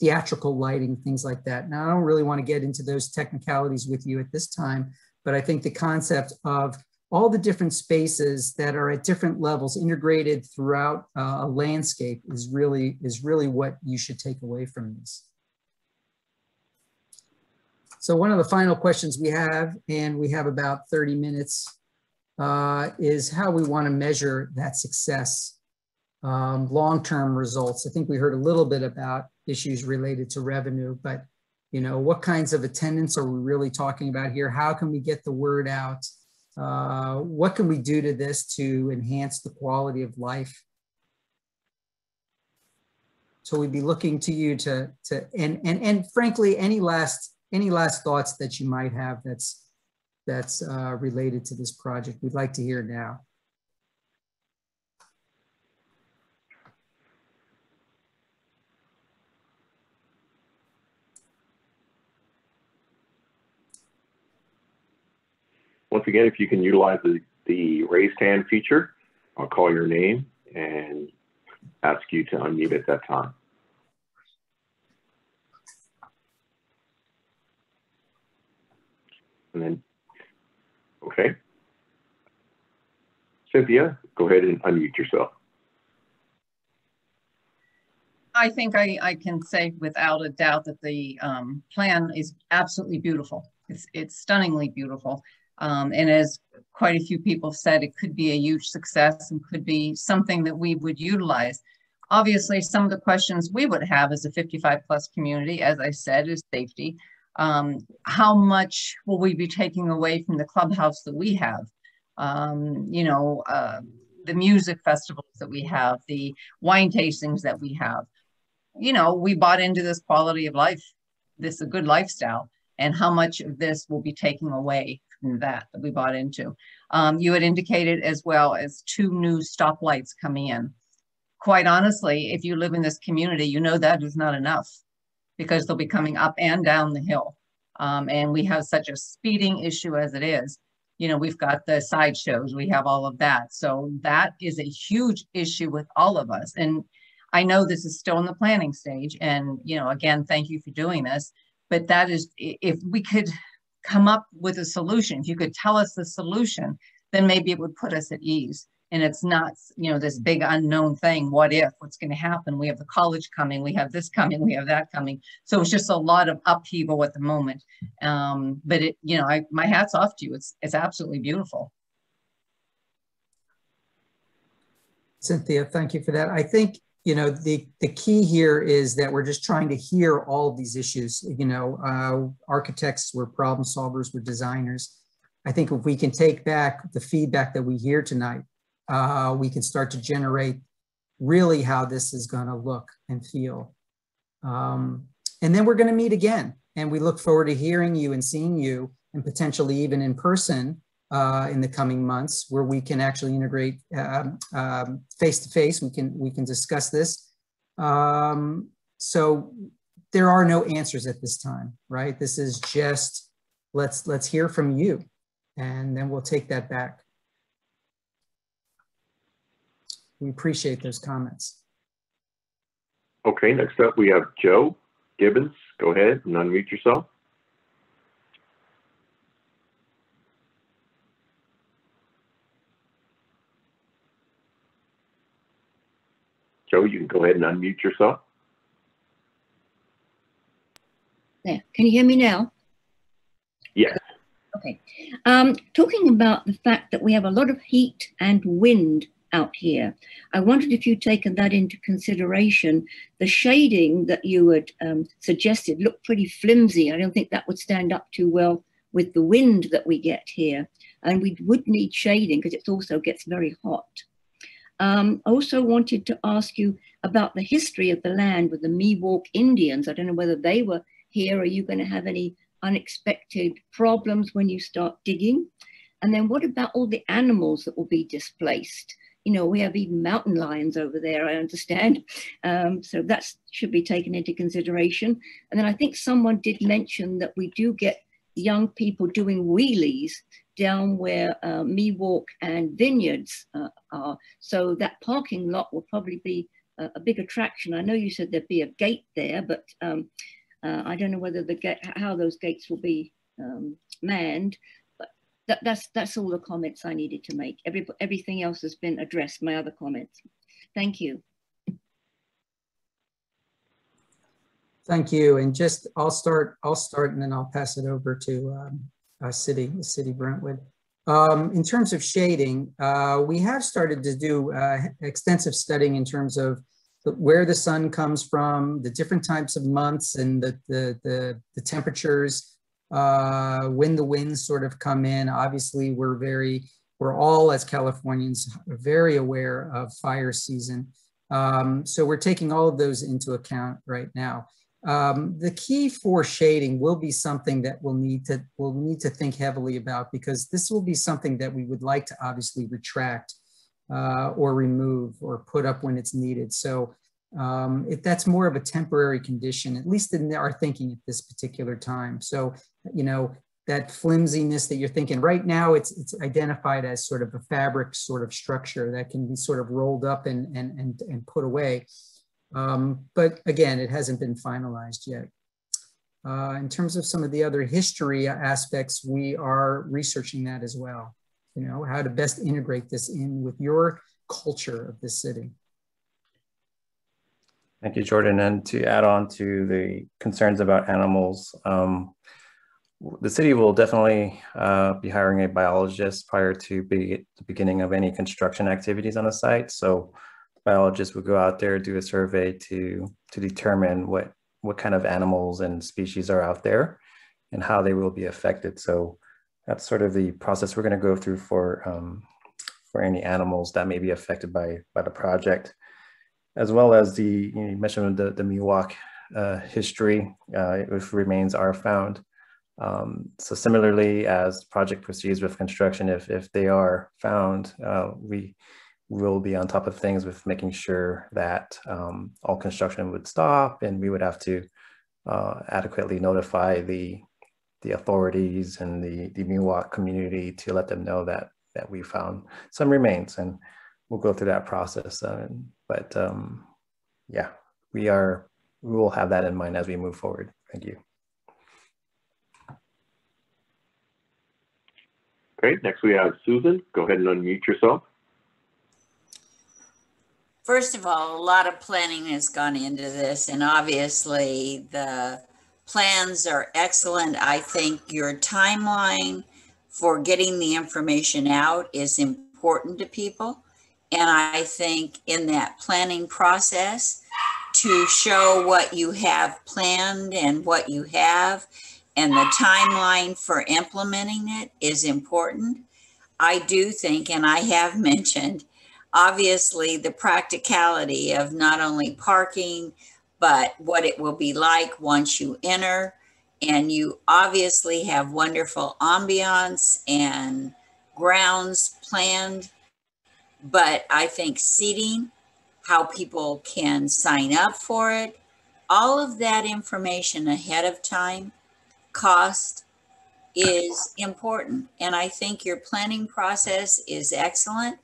theatrical lighting, things like that. Now, I don't really want to get into those technicalities with you at this time, but I think the concept of all the different spaces that are at different levels integrated throughout a landscape is really what you should take away from this. So one of the final questions we have, and we have about 30 minutes, is how we want to measure that success, long-term results. I think we heard a little bit about issues related to revenue, but what kinds of attendance are we really talking about here? How can we get the word out? What can we do to this to enhance the quality of life? So we'd be looking to you and frankly, any last thoughts that you might have that's related to this project, we'd like to hear now. Once again, if you can utilize the raised hand feature, I'll call your name and ask you to unmute at that time. And then, okay. Cynthia, go ahead and unmute yourself. I think I can say without a doubt that the plan is absolutely beautiful. It's stunningly beautiful. And as quite a few people said, it could be a huge success and could be something that we would utilize. Obviously, some of the questions we would have as a 55+ community, as I said, is safety. How much will we be taking away from the clubhouse that we have? The music festivals that we have, the wine tastings that we have. We bought into this quality of life, this a good lifestyle, and how much of this will be taken away from that we bought into. You had indicated as well as 2 new stoplights coming in. Quite honestly, if you live in this community, that is not enough because they'll be coming up and down the hill. And we have such a speeding issue as it is. We've got the sideshows, we have all of that. So that is a huge issue with all of us. And I know this is still in the planning stage. And, again, thank you for doing this. But that is, if we could come up with a solution, if you could tell us the solution, then maybe it would put us at ease. And it's not, this big unknown thing. What if? What's going to happen? We have the college coming. We have this coming. We have that coming. So it's just a lot of upheaval at the moment. But my hat's off to you. It's absolutely beautiful. Cynthia, thank you for that. I think the key here is that we're just trying to hear all of these issues. Architects, we're problem solvers, we're designers. I think if we can take back the feedback that we hear tonight, we can start to generate really how this is going to look and feel. And then we're going to meet again. And we look forward to hearing you and seeing you, and potentially even in person in the coming months, where we can actually integrate face-to-face. We can discuss this. So there are no answers at this time, right? This is just, let's hear from you, and then we'll take that back. We appreciate those comments. Okay, next up we have Joe Gibbons. Go ahead and unmute yourself. Joe, you can go ahead and unmute yourself. There. Can you hear me now? Yes. Okay. Talking about the fact that we have a lot of heat and wind out here, I wondered if you'd taken that into consideration. The shading that you had suggested looked pretty flimsy. I don't think that would stand up too well with the wind that we get here. And we would need shading because it also gets very hot. I also wanted to ask you about the history of the land with the Miwok Indians. I don't know whether they were here. Are you going to have any unexpected problems when you start digging? And then what about all the animals that will be displaced? you know, we have even mountain lions over there, I understand. So that should be taken into consideration. And then I think someone did mention that we do get young people doing wheelies down where Miwalk and Vineyards are. So that parking lot will probably be a big attraction. I know you said there'd be a gate there, but I don't know whether how those gates will be manned. But that's all the comments I needed to make. Everything else has been addressed, my other comments. Thank you. Thank you. And just I'll start and then I'll pass it over to City Brentwood. In terms of shading, we have started to do extensive studying in terms of where the sun comes from, the different types of months, and the temperatures, when the winds sort of come in. Obviously, we're all as Californians very aware of fire season. So we're taking all of those into account right now. The key for shading will be something that we'll need to think heavily about, because this will be something that we would like to obviously retract or remove or put up when it's needed. So if that's more of a temporary condition, at least in our thinking at this particular time. So, you know, that flimsiness that you're thinking right now, it's identified as sort of a fabric sort of structure that can be sort of rolled up and put away. But again, it hasn't been finalized yet. In terms of some of the other history aspects, we are researching that as well. You know, how to best integrate this in with your culture of this city. Thank you, Jordan. And to add on to the concerns about animals, the city will definitely be hiring a biologist prior to the beginning of any construction activities on the site. So biologists would go out there, do a survey to determine what kind of animals and species are out there and how they will be affected. So that's sort of the process we're going to go through for any animals that may be affected by the project, as well as you mentioned the Miwok history, if remains are found. So similarly, as the project proceeds with construction, if they are found, we will be on top of things with making sure that all construction would stop, and we would have to adequately notify the authorities and the Miwok community to let them know that we found some remains, and we'll go through that process. But yeah, we will have that in mind as we move forward. Thank you. Great. Next we have Susan. Go ahead and unmute yourself. First of all, a lot of planning has gone into this, and obviously the plans are excellent. I think your timeline for getting the information out is important to people. And I think in that planning process, to show what you have planned and what you have and the timeline for implementing it is important. I do think, and I have mentioned, obviously the practicality of not only parking, but what it will be like once you enter. And you obviously have wonderful ambiance and grounds planned. But I think seating, how people can sign up for it, all of that information ahead of time, cost is important. And I think your planning process is excellent.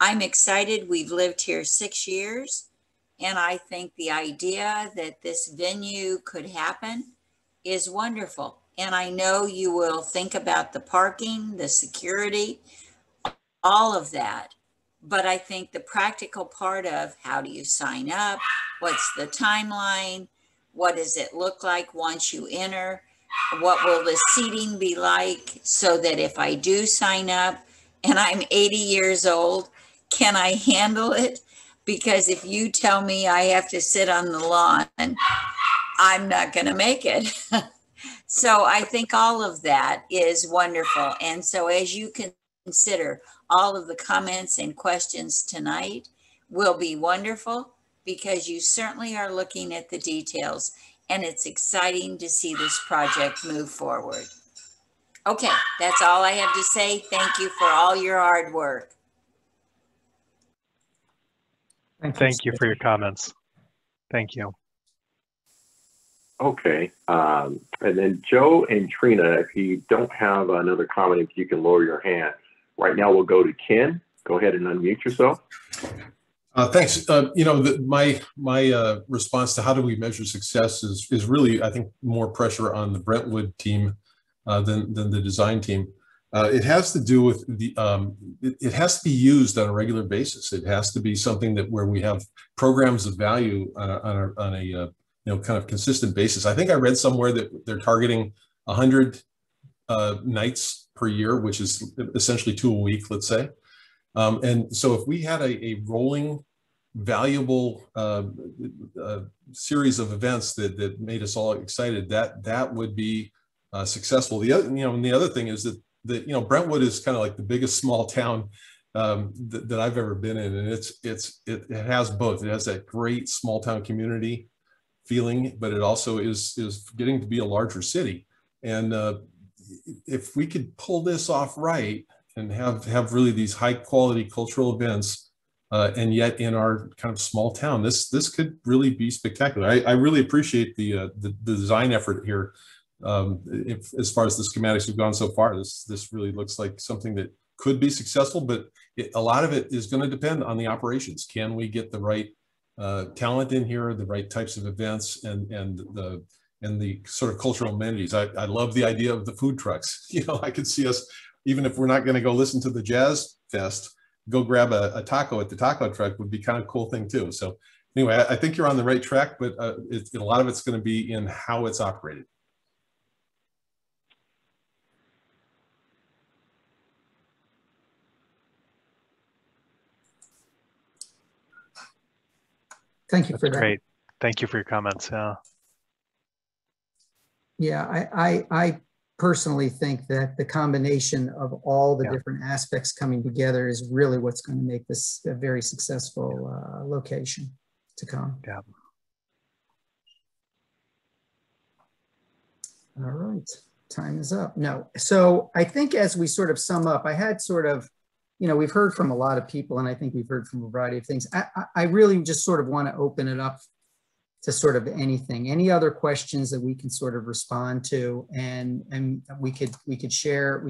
I'm excited. We've lived here 6 years. And I think the idea that this venue could happen is wonderful. And I know you will think about the parking, the security, all of that. But I think the practical part of how do you sign up? What's the timeline? What does it look like once you enter? What will the seating be like so that if I do sign up and I'm 80 years old, can I handle it? Because if you tell me I have to sit on the lawn, I'm not going to make it. So I think all of that is wonderful. And so as you consider all of the comments and questions tonight will be wonderful, because you certainly are looking at the details, and it's exciting to see this project move forward. Okay, that's all I have to say. Thank you for all your hard work. Thank you for your comments. Thank you. Okay. And then Joe and Trina, if you don't have another comment, if you can lower your hand. Right now, we'll go to Ken. Go ahead and unmute yourself. Thanks. You know, my response to how do we measure success is really, I think, more pressure on the Brentwood team than the design team. It has to do with the, it has to be used on a regular basis. It has to be something that where we have programs of value on a you know, kind of consistent basis. I think I read somewhere that they're targeting 100 nights per year, which is essentially 2 a week, let's say. And so if we had a rolling, valuable series of events that made us all excited, that would be successful. The other, you know, and the other thing is that you know, Brentwood is kind of like the biggest small town that I've ever been in, and it has both. It has that great small town community feeling, but it also is getting to be a larger city. And if we could pull this off right and have really these high quality cultural events, and yet in our kind of small town, this could really be spectacular. I really appreciate the design effort here. As far as the schematics have gone so far, this really looks like something that could be successful, but a lot of it is going to depend on the operations. Can we get the right talent in here, the right types of events, and the sort of cultural amenities? I love the idea of the food trucks. You know, I could see us, even if we're not going to go listen to the Jazz Fest, go grab a taco at the taco truck would be kind of a cool thing too. So anyway, I think you're on the right track, but a lot of it's going to be in how it's operated. Thank you for that. Great. Thank you for your comments. Yeah, I personally think that the combination of all the different aspects coming together is really what's going to make this a very successful location to come. Yeah. All right, time is up. No, so I think as we sort of sum up, I had sort of, you know, we've heard from a lot of people, and I think we've heard from a variety of things. I really just sort of want to open it up to sort of anything, any other questions that we can sort of respond to, and we could share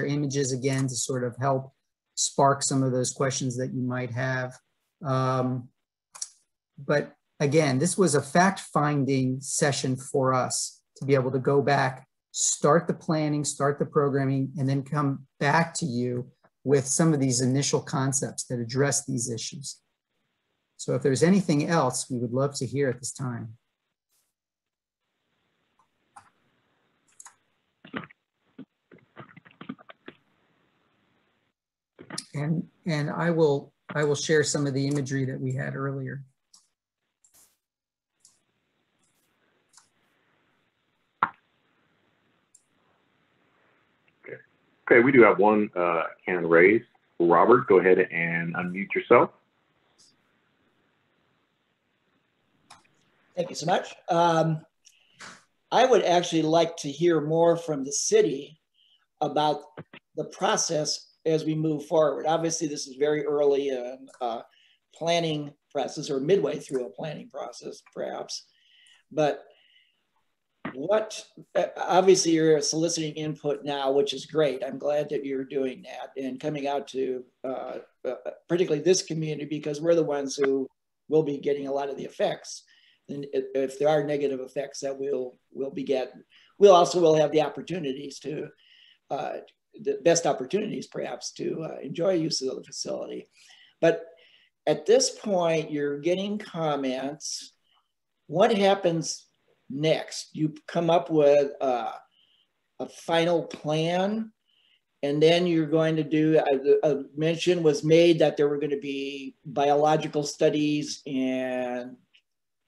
images again to sort of help spark some of those questions that you might have. But again, this was a fact-finding session for us to be able to go back, start the planning, start the programming, and then come back to you with some of these initial concepts that address these issues. So if there's anything else, we would love to hear at this time. And I will share some of the imagery that we had earlier. Okay, we do have one hand raised. Robert, go ahead and unmute yourself. Thank you so much. I would actually like to hear more from the city about the process as we move forward. Obviously, this is very early in a planning process, or midway through a planning process, perhaps. But obviously you're soliciting input now, which is great. I'm glad that you're doing that and coming out to particularly this community, because we're the ones who will be getting a lot of the effects. And if there are negative effects that we'll also have the opportunities to, the best opportunities perhaps to enjoy use of the facility. But at this point, you're getting comments. What happens next? You come up with a final plan, and then you're going to do, a mention was made that there were going to be biological studies and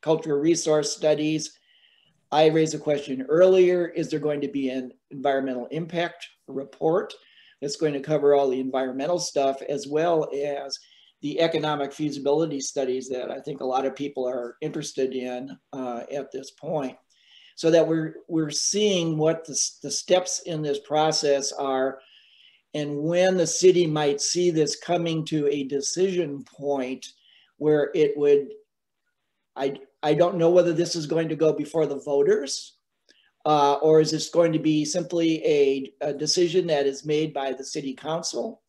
cultural resource studies. I raised a question earlier, is there going to be an environmental impact report that's going to cover all the environmental stuff, as well as the economic feasibility studies that I think a lot of people are interested in at this point, so that we're seeing what the steps in this process are, and when the city might see this coming to a decision point, where it would, I don't know whether this is going to go before the voters, or is this going to be simply a decision that is made by the city council?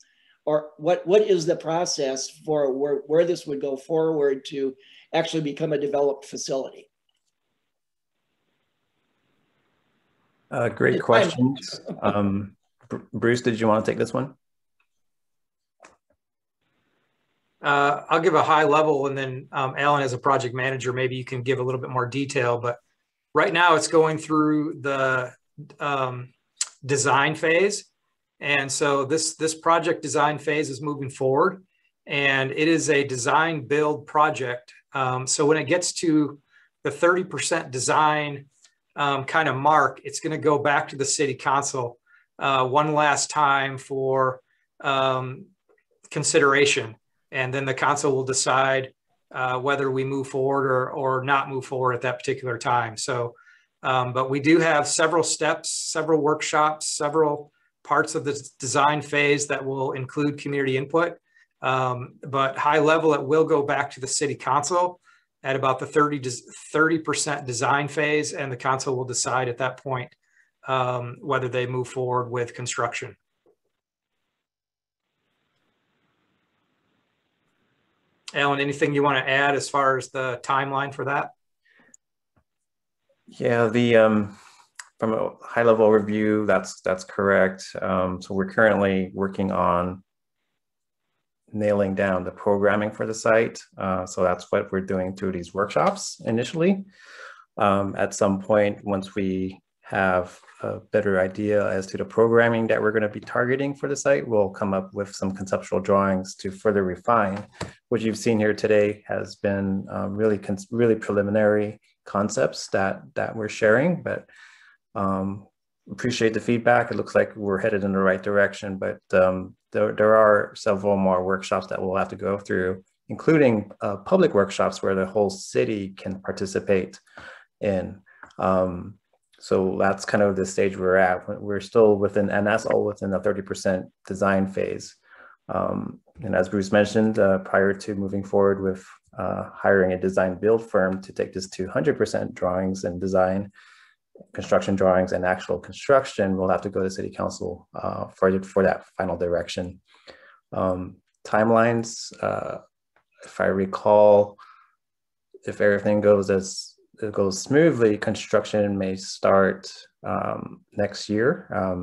Or what is the process for where this would go forward to actually become a developed facility? Great questions. Bruce, did you want to take this one? I'll give a high level, and then Alan, as a project manager, maybe you can give a little bit more detail. But right now it's going through the design phase. And so this project design phase is moving forward, and it is a design build project. So when it gets to the 30% design kind of mark, it's going to go back to the city council one last time for consideration. And then the council will decide whether we move forward or not move forward at that particular time. So, but we do have several steps, several workshops, several parts of the design phase that will include community input. But high level, it will go back to the city council at about the 30% design phase, and the council will decide at that point whether they move forward with construction. Alan, anything you want to add as far as the timeline for that? Yeah, from a high level overview, that's correct. So we're currently working on nailing down the programming for the site. So that's what we're doing through these workshops initially. At some point, once we have a better idea as to the programming that we're going to be targeting for the site, we'll come up with some conceptual drawings to further refine. What you've seen here today has been really preliminary concepts that we're sharing, but appreciate the feedback. It looks like we're headed in the right direction, but there are several more workshops that we'll have to go through, including public workshops where the whole city can participate in. So that's kind of the stage we're at. We're still within, and that's all within the 30% design phase. And as Bruce mentioned, prior to moving forward with hiring a design build firm to take this to 100% drawings and design, construction drawings and actual construction, we'll have to go to city council for that final direction. Timelines, if I recall, if everything goes smoothly, construction may start next year. I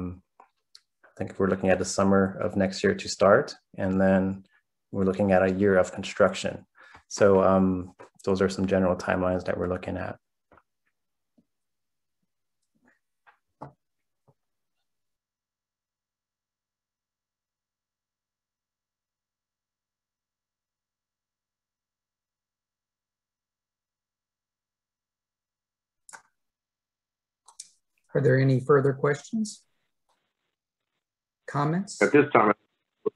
think we're looking at the summer of next year to start, and then we're looking at a year of construction. So those are some general timelines that we're looking at. Are there any further questions? Comments? At this time,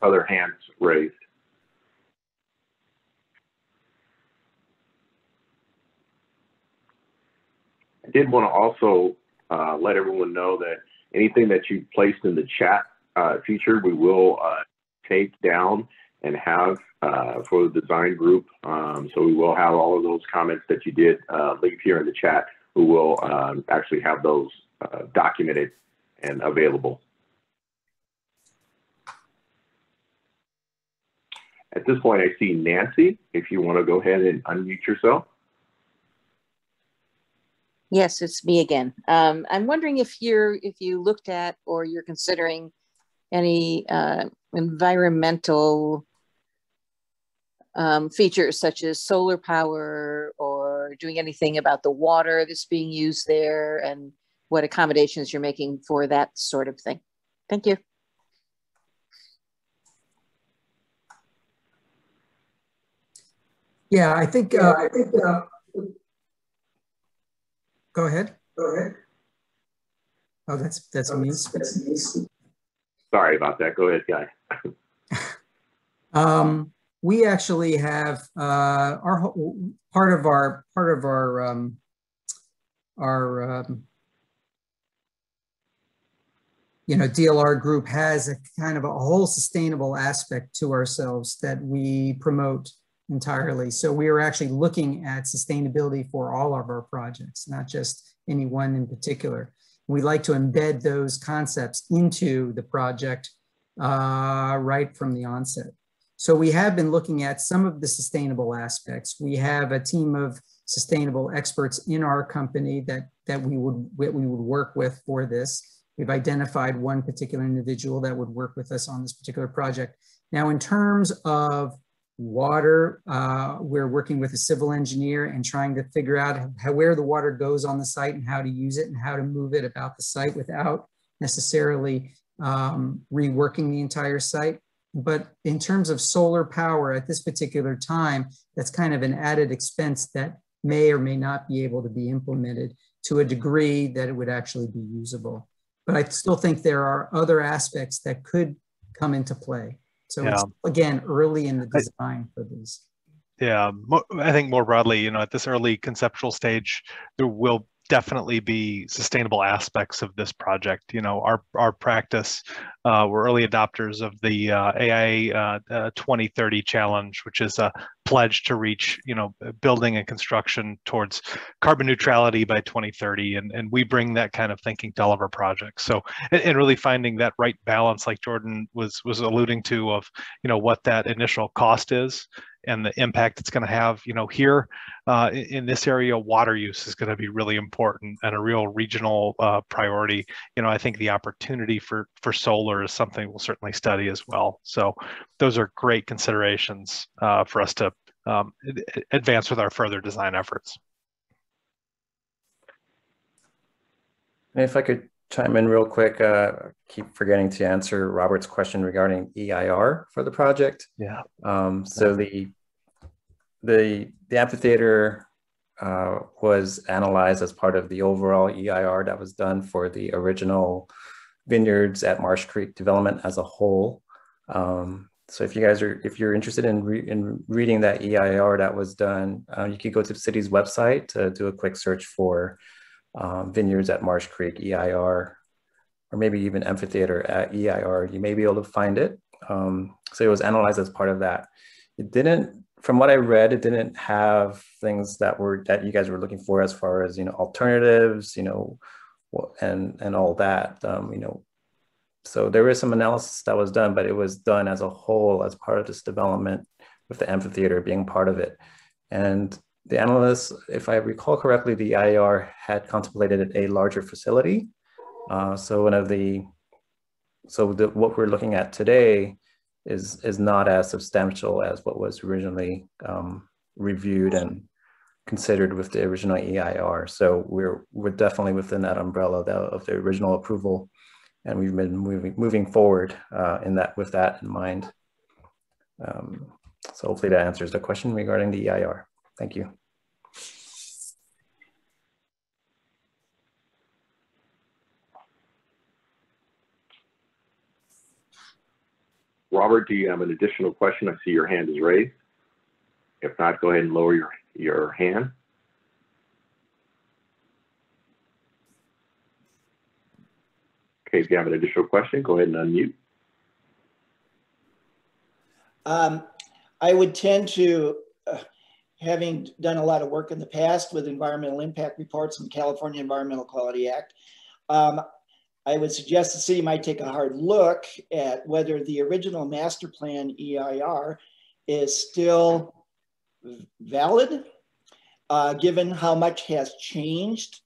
other hands raised. I did want to also let everyone know that anything that you placed in the chat feature, we will take down and have for the design group. So we will have all of those comments that you did leave here in the chat. We will actually have those documented and available. At this point, I see Nancy, if you want to go ahead and unmute yourself. Yes, it's me again. I'm wondering if you looked at or you're considering any environmental features such as solar power, or doing anything about the water that's being used there, and what accommodations you're making for that sort of thing. Thank you. Yeah, I think. Go ahead. Go ahead. Oh, that's me. Sorry about that. Go ahead, Guy. We actually have our part of our DLR group has a kind of a whole sustainable aspect to ourselves that we promote entirely. So we are actually looking at sustainability for all of our projects, not just any one in particular. We like to embed those concepts into the project right from the onset. So we have been looking at some of the sustainable aspects. We have a team of sustainable experts in our company that we would work with for this. We've identified one particular individual that would work with us on this particular project. Now, in terms of water, we're working with a civil engineer and trying to figure out where the water goes on the site and how to use it and how to move it about the site without necessarily reworking the entire site. But in terms of solar power at this particular time, that's kind of an added expense that may or may not be able to be implemented to a degree that it would actually be usable. But I still think there are other aspects that could come into play. So it's, again, early in the design for these. Yeah, I think more broadly, at this early conceptual stage, there will definitely be sustainable aspects of this project. Our practice, we're early adopters of the AIA 2030 challenge, which is a pledge to reach, building and construction towards carbon neutrality by 2030. And we bring that kind of thinking to all of our projects. So, and really finding that right balance, like Jordan was alluding to, of, what that initial cost is and the impact it's going to have. Here in this area, water use is going to be really important and a real regional priority. I think the opportunity for solar is something we'll certainly study as well. So those are great considerations for us to advance with our further design efforts. And if I could chime in real quick, keep forgetting to answer Robert's question regarding EIR for the project. Yeah. So the amphitheater was analyzed as part of the overall EIR that was done for the original Vineyards at Marsh Creek development as a whole. So if you're interested in reading that EIR that was done, you could go to the city's website to do a quick search for Vineyards at Marsh Creek EIR, or maybe even amphitheater at EIR. You may be able to find it. So it was analyzed as part of that. It didn't, from what I read, it didn't have things that you guys were looking for as far as alternatives, and all that, So there is some analysis that was done, but it was done as a whole as part of this development, with the amphitheater being part of it. And the analysts, if I recall correctly, the IAR had contemplated a larger facility. So what we're looking at today is not as substantial as what was originally reviewed and considered with the original EIR. So we're definitely within that umbrella of the original approval, and we've been moving forward with that in mind. So hopefully that answers the question regarding the EIR. Thank you. Robert, do you have an additional question? I see your hand is raised. If not, go ahead and lower your hand. Okay, if you have an additional question, go ahead and unmute. I would tend to, having done a lot of work in the past with environmental impact reports and California Environmental Quality Act, I would suggest the city might take a hard look at whether the original master plan EIR is still valid, given how much has changed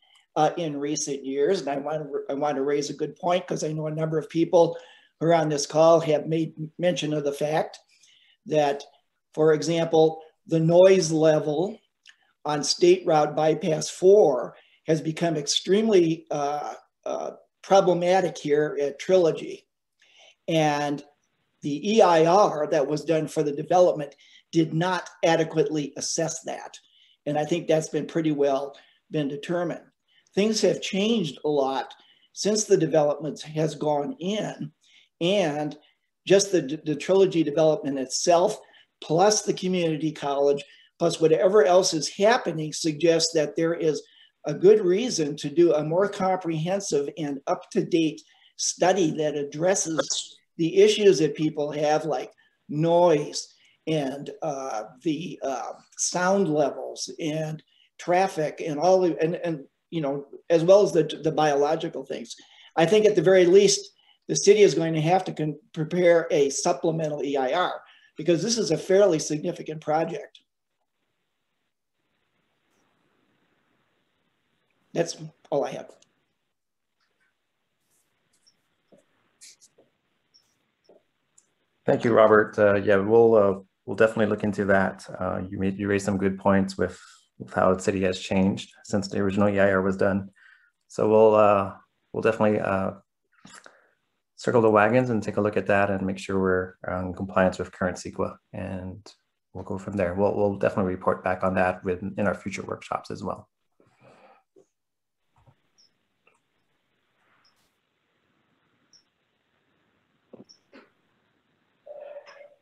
in recent years. And I want to raise a good point, because I know a number of people who are on this call have made mention of the fact that, for example, the noise level on State Route Bypass 4 has become extremely problematic here at Trilogy. And the EIR that was done for the development did not adequately assess that. And I think that's been pretty well been determined. Things have changed a lot since the development has gone in, and just the Trilogy development itself, plus the community college, plus whatever else is happening, suggests that there is a good reason to do a more comprehensive and up-to-date study that addresses the issues that people have, like noise and the sound levels and traffic and all the, and you know, as well as the biological things. I think at the very least, the city is going to have to prepare a supplemental EIR because this is a fairly significant project. That's all I have. Thank you, Robert. Yeah, we'll definitely look into that. You raised some good points with how the city has changed since the original EIR was done. So we'll definitely circle the wagons and take a look at that and make sure we're in compliance with current CEQA, and we'll go from there. We'll definitely report back on that in our future workshops as well.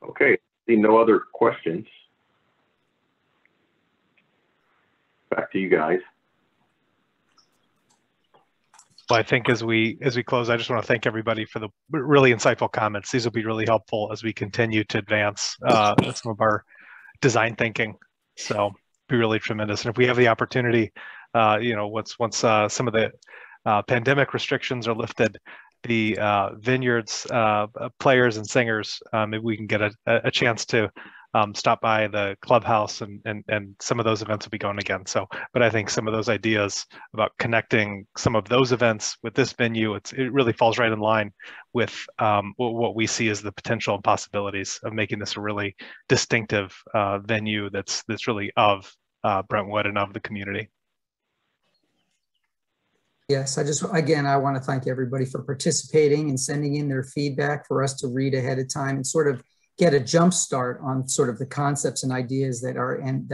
Okay, see no other questions. Back to you guys. Well, I think as we close, I just want to thank everybody for the really insightful comments. These will be really helpful as we continue to advance some of our design thinking. So be really tremendous. And if we have the opportunity, you know, once some of the pandemic restrictions are lifted, the Vineyards players and singers, maybe we can get a chance to stop by the Clubhouse, and some of those events will be going again. So, but I think some of those ideas about connecting some of those events with this venue, it really falls right in line with what we see as the potential and possibilities of making this a really distinctive venue that's really of Brentwood and of the community. Yes, I want to thank everybody for participating and sending in their feedback for us to read ahead of time and sort of get a jump start on sort of the concepts and ideas that are and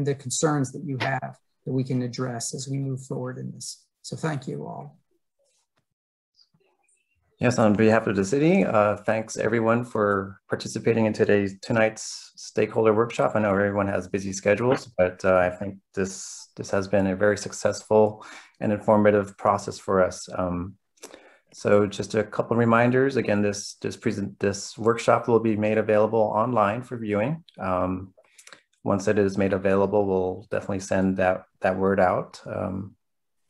the concerns that you have that we can address as we move forward in this. So thank you all. Yes, on behalf of the city, thanks everyone for participating in tonight's stakeholder workshop. I know everyone has busy schedules, but I think this has been a very successful and informative process for us. So just a couple of reminders. Again, this workshop will be made available online for viewing. Once it is made available, we'll definitely send that word out.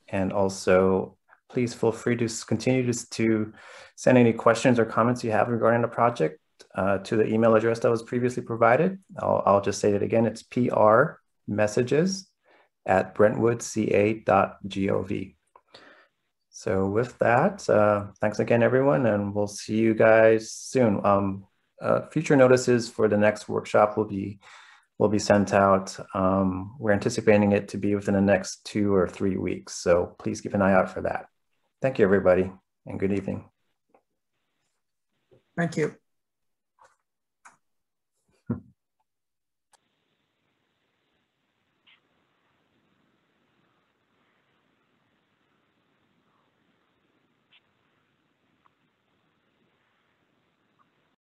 And also, please feel free to continue to send any questions or comments you have regarding the project to the email address that was previously provided. I'll just say it again. It's prmessages@brentwoodca.gov. So with that, thanks again, everyone, and we'll see you guys soon. Future notices for the next workshop will be sent out. We're anticipating it to be within the next 2 or 3 weeks, so please keep an eye out for that. Thank you, everybody, and good evening. Thank you.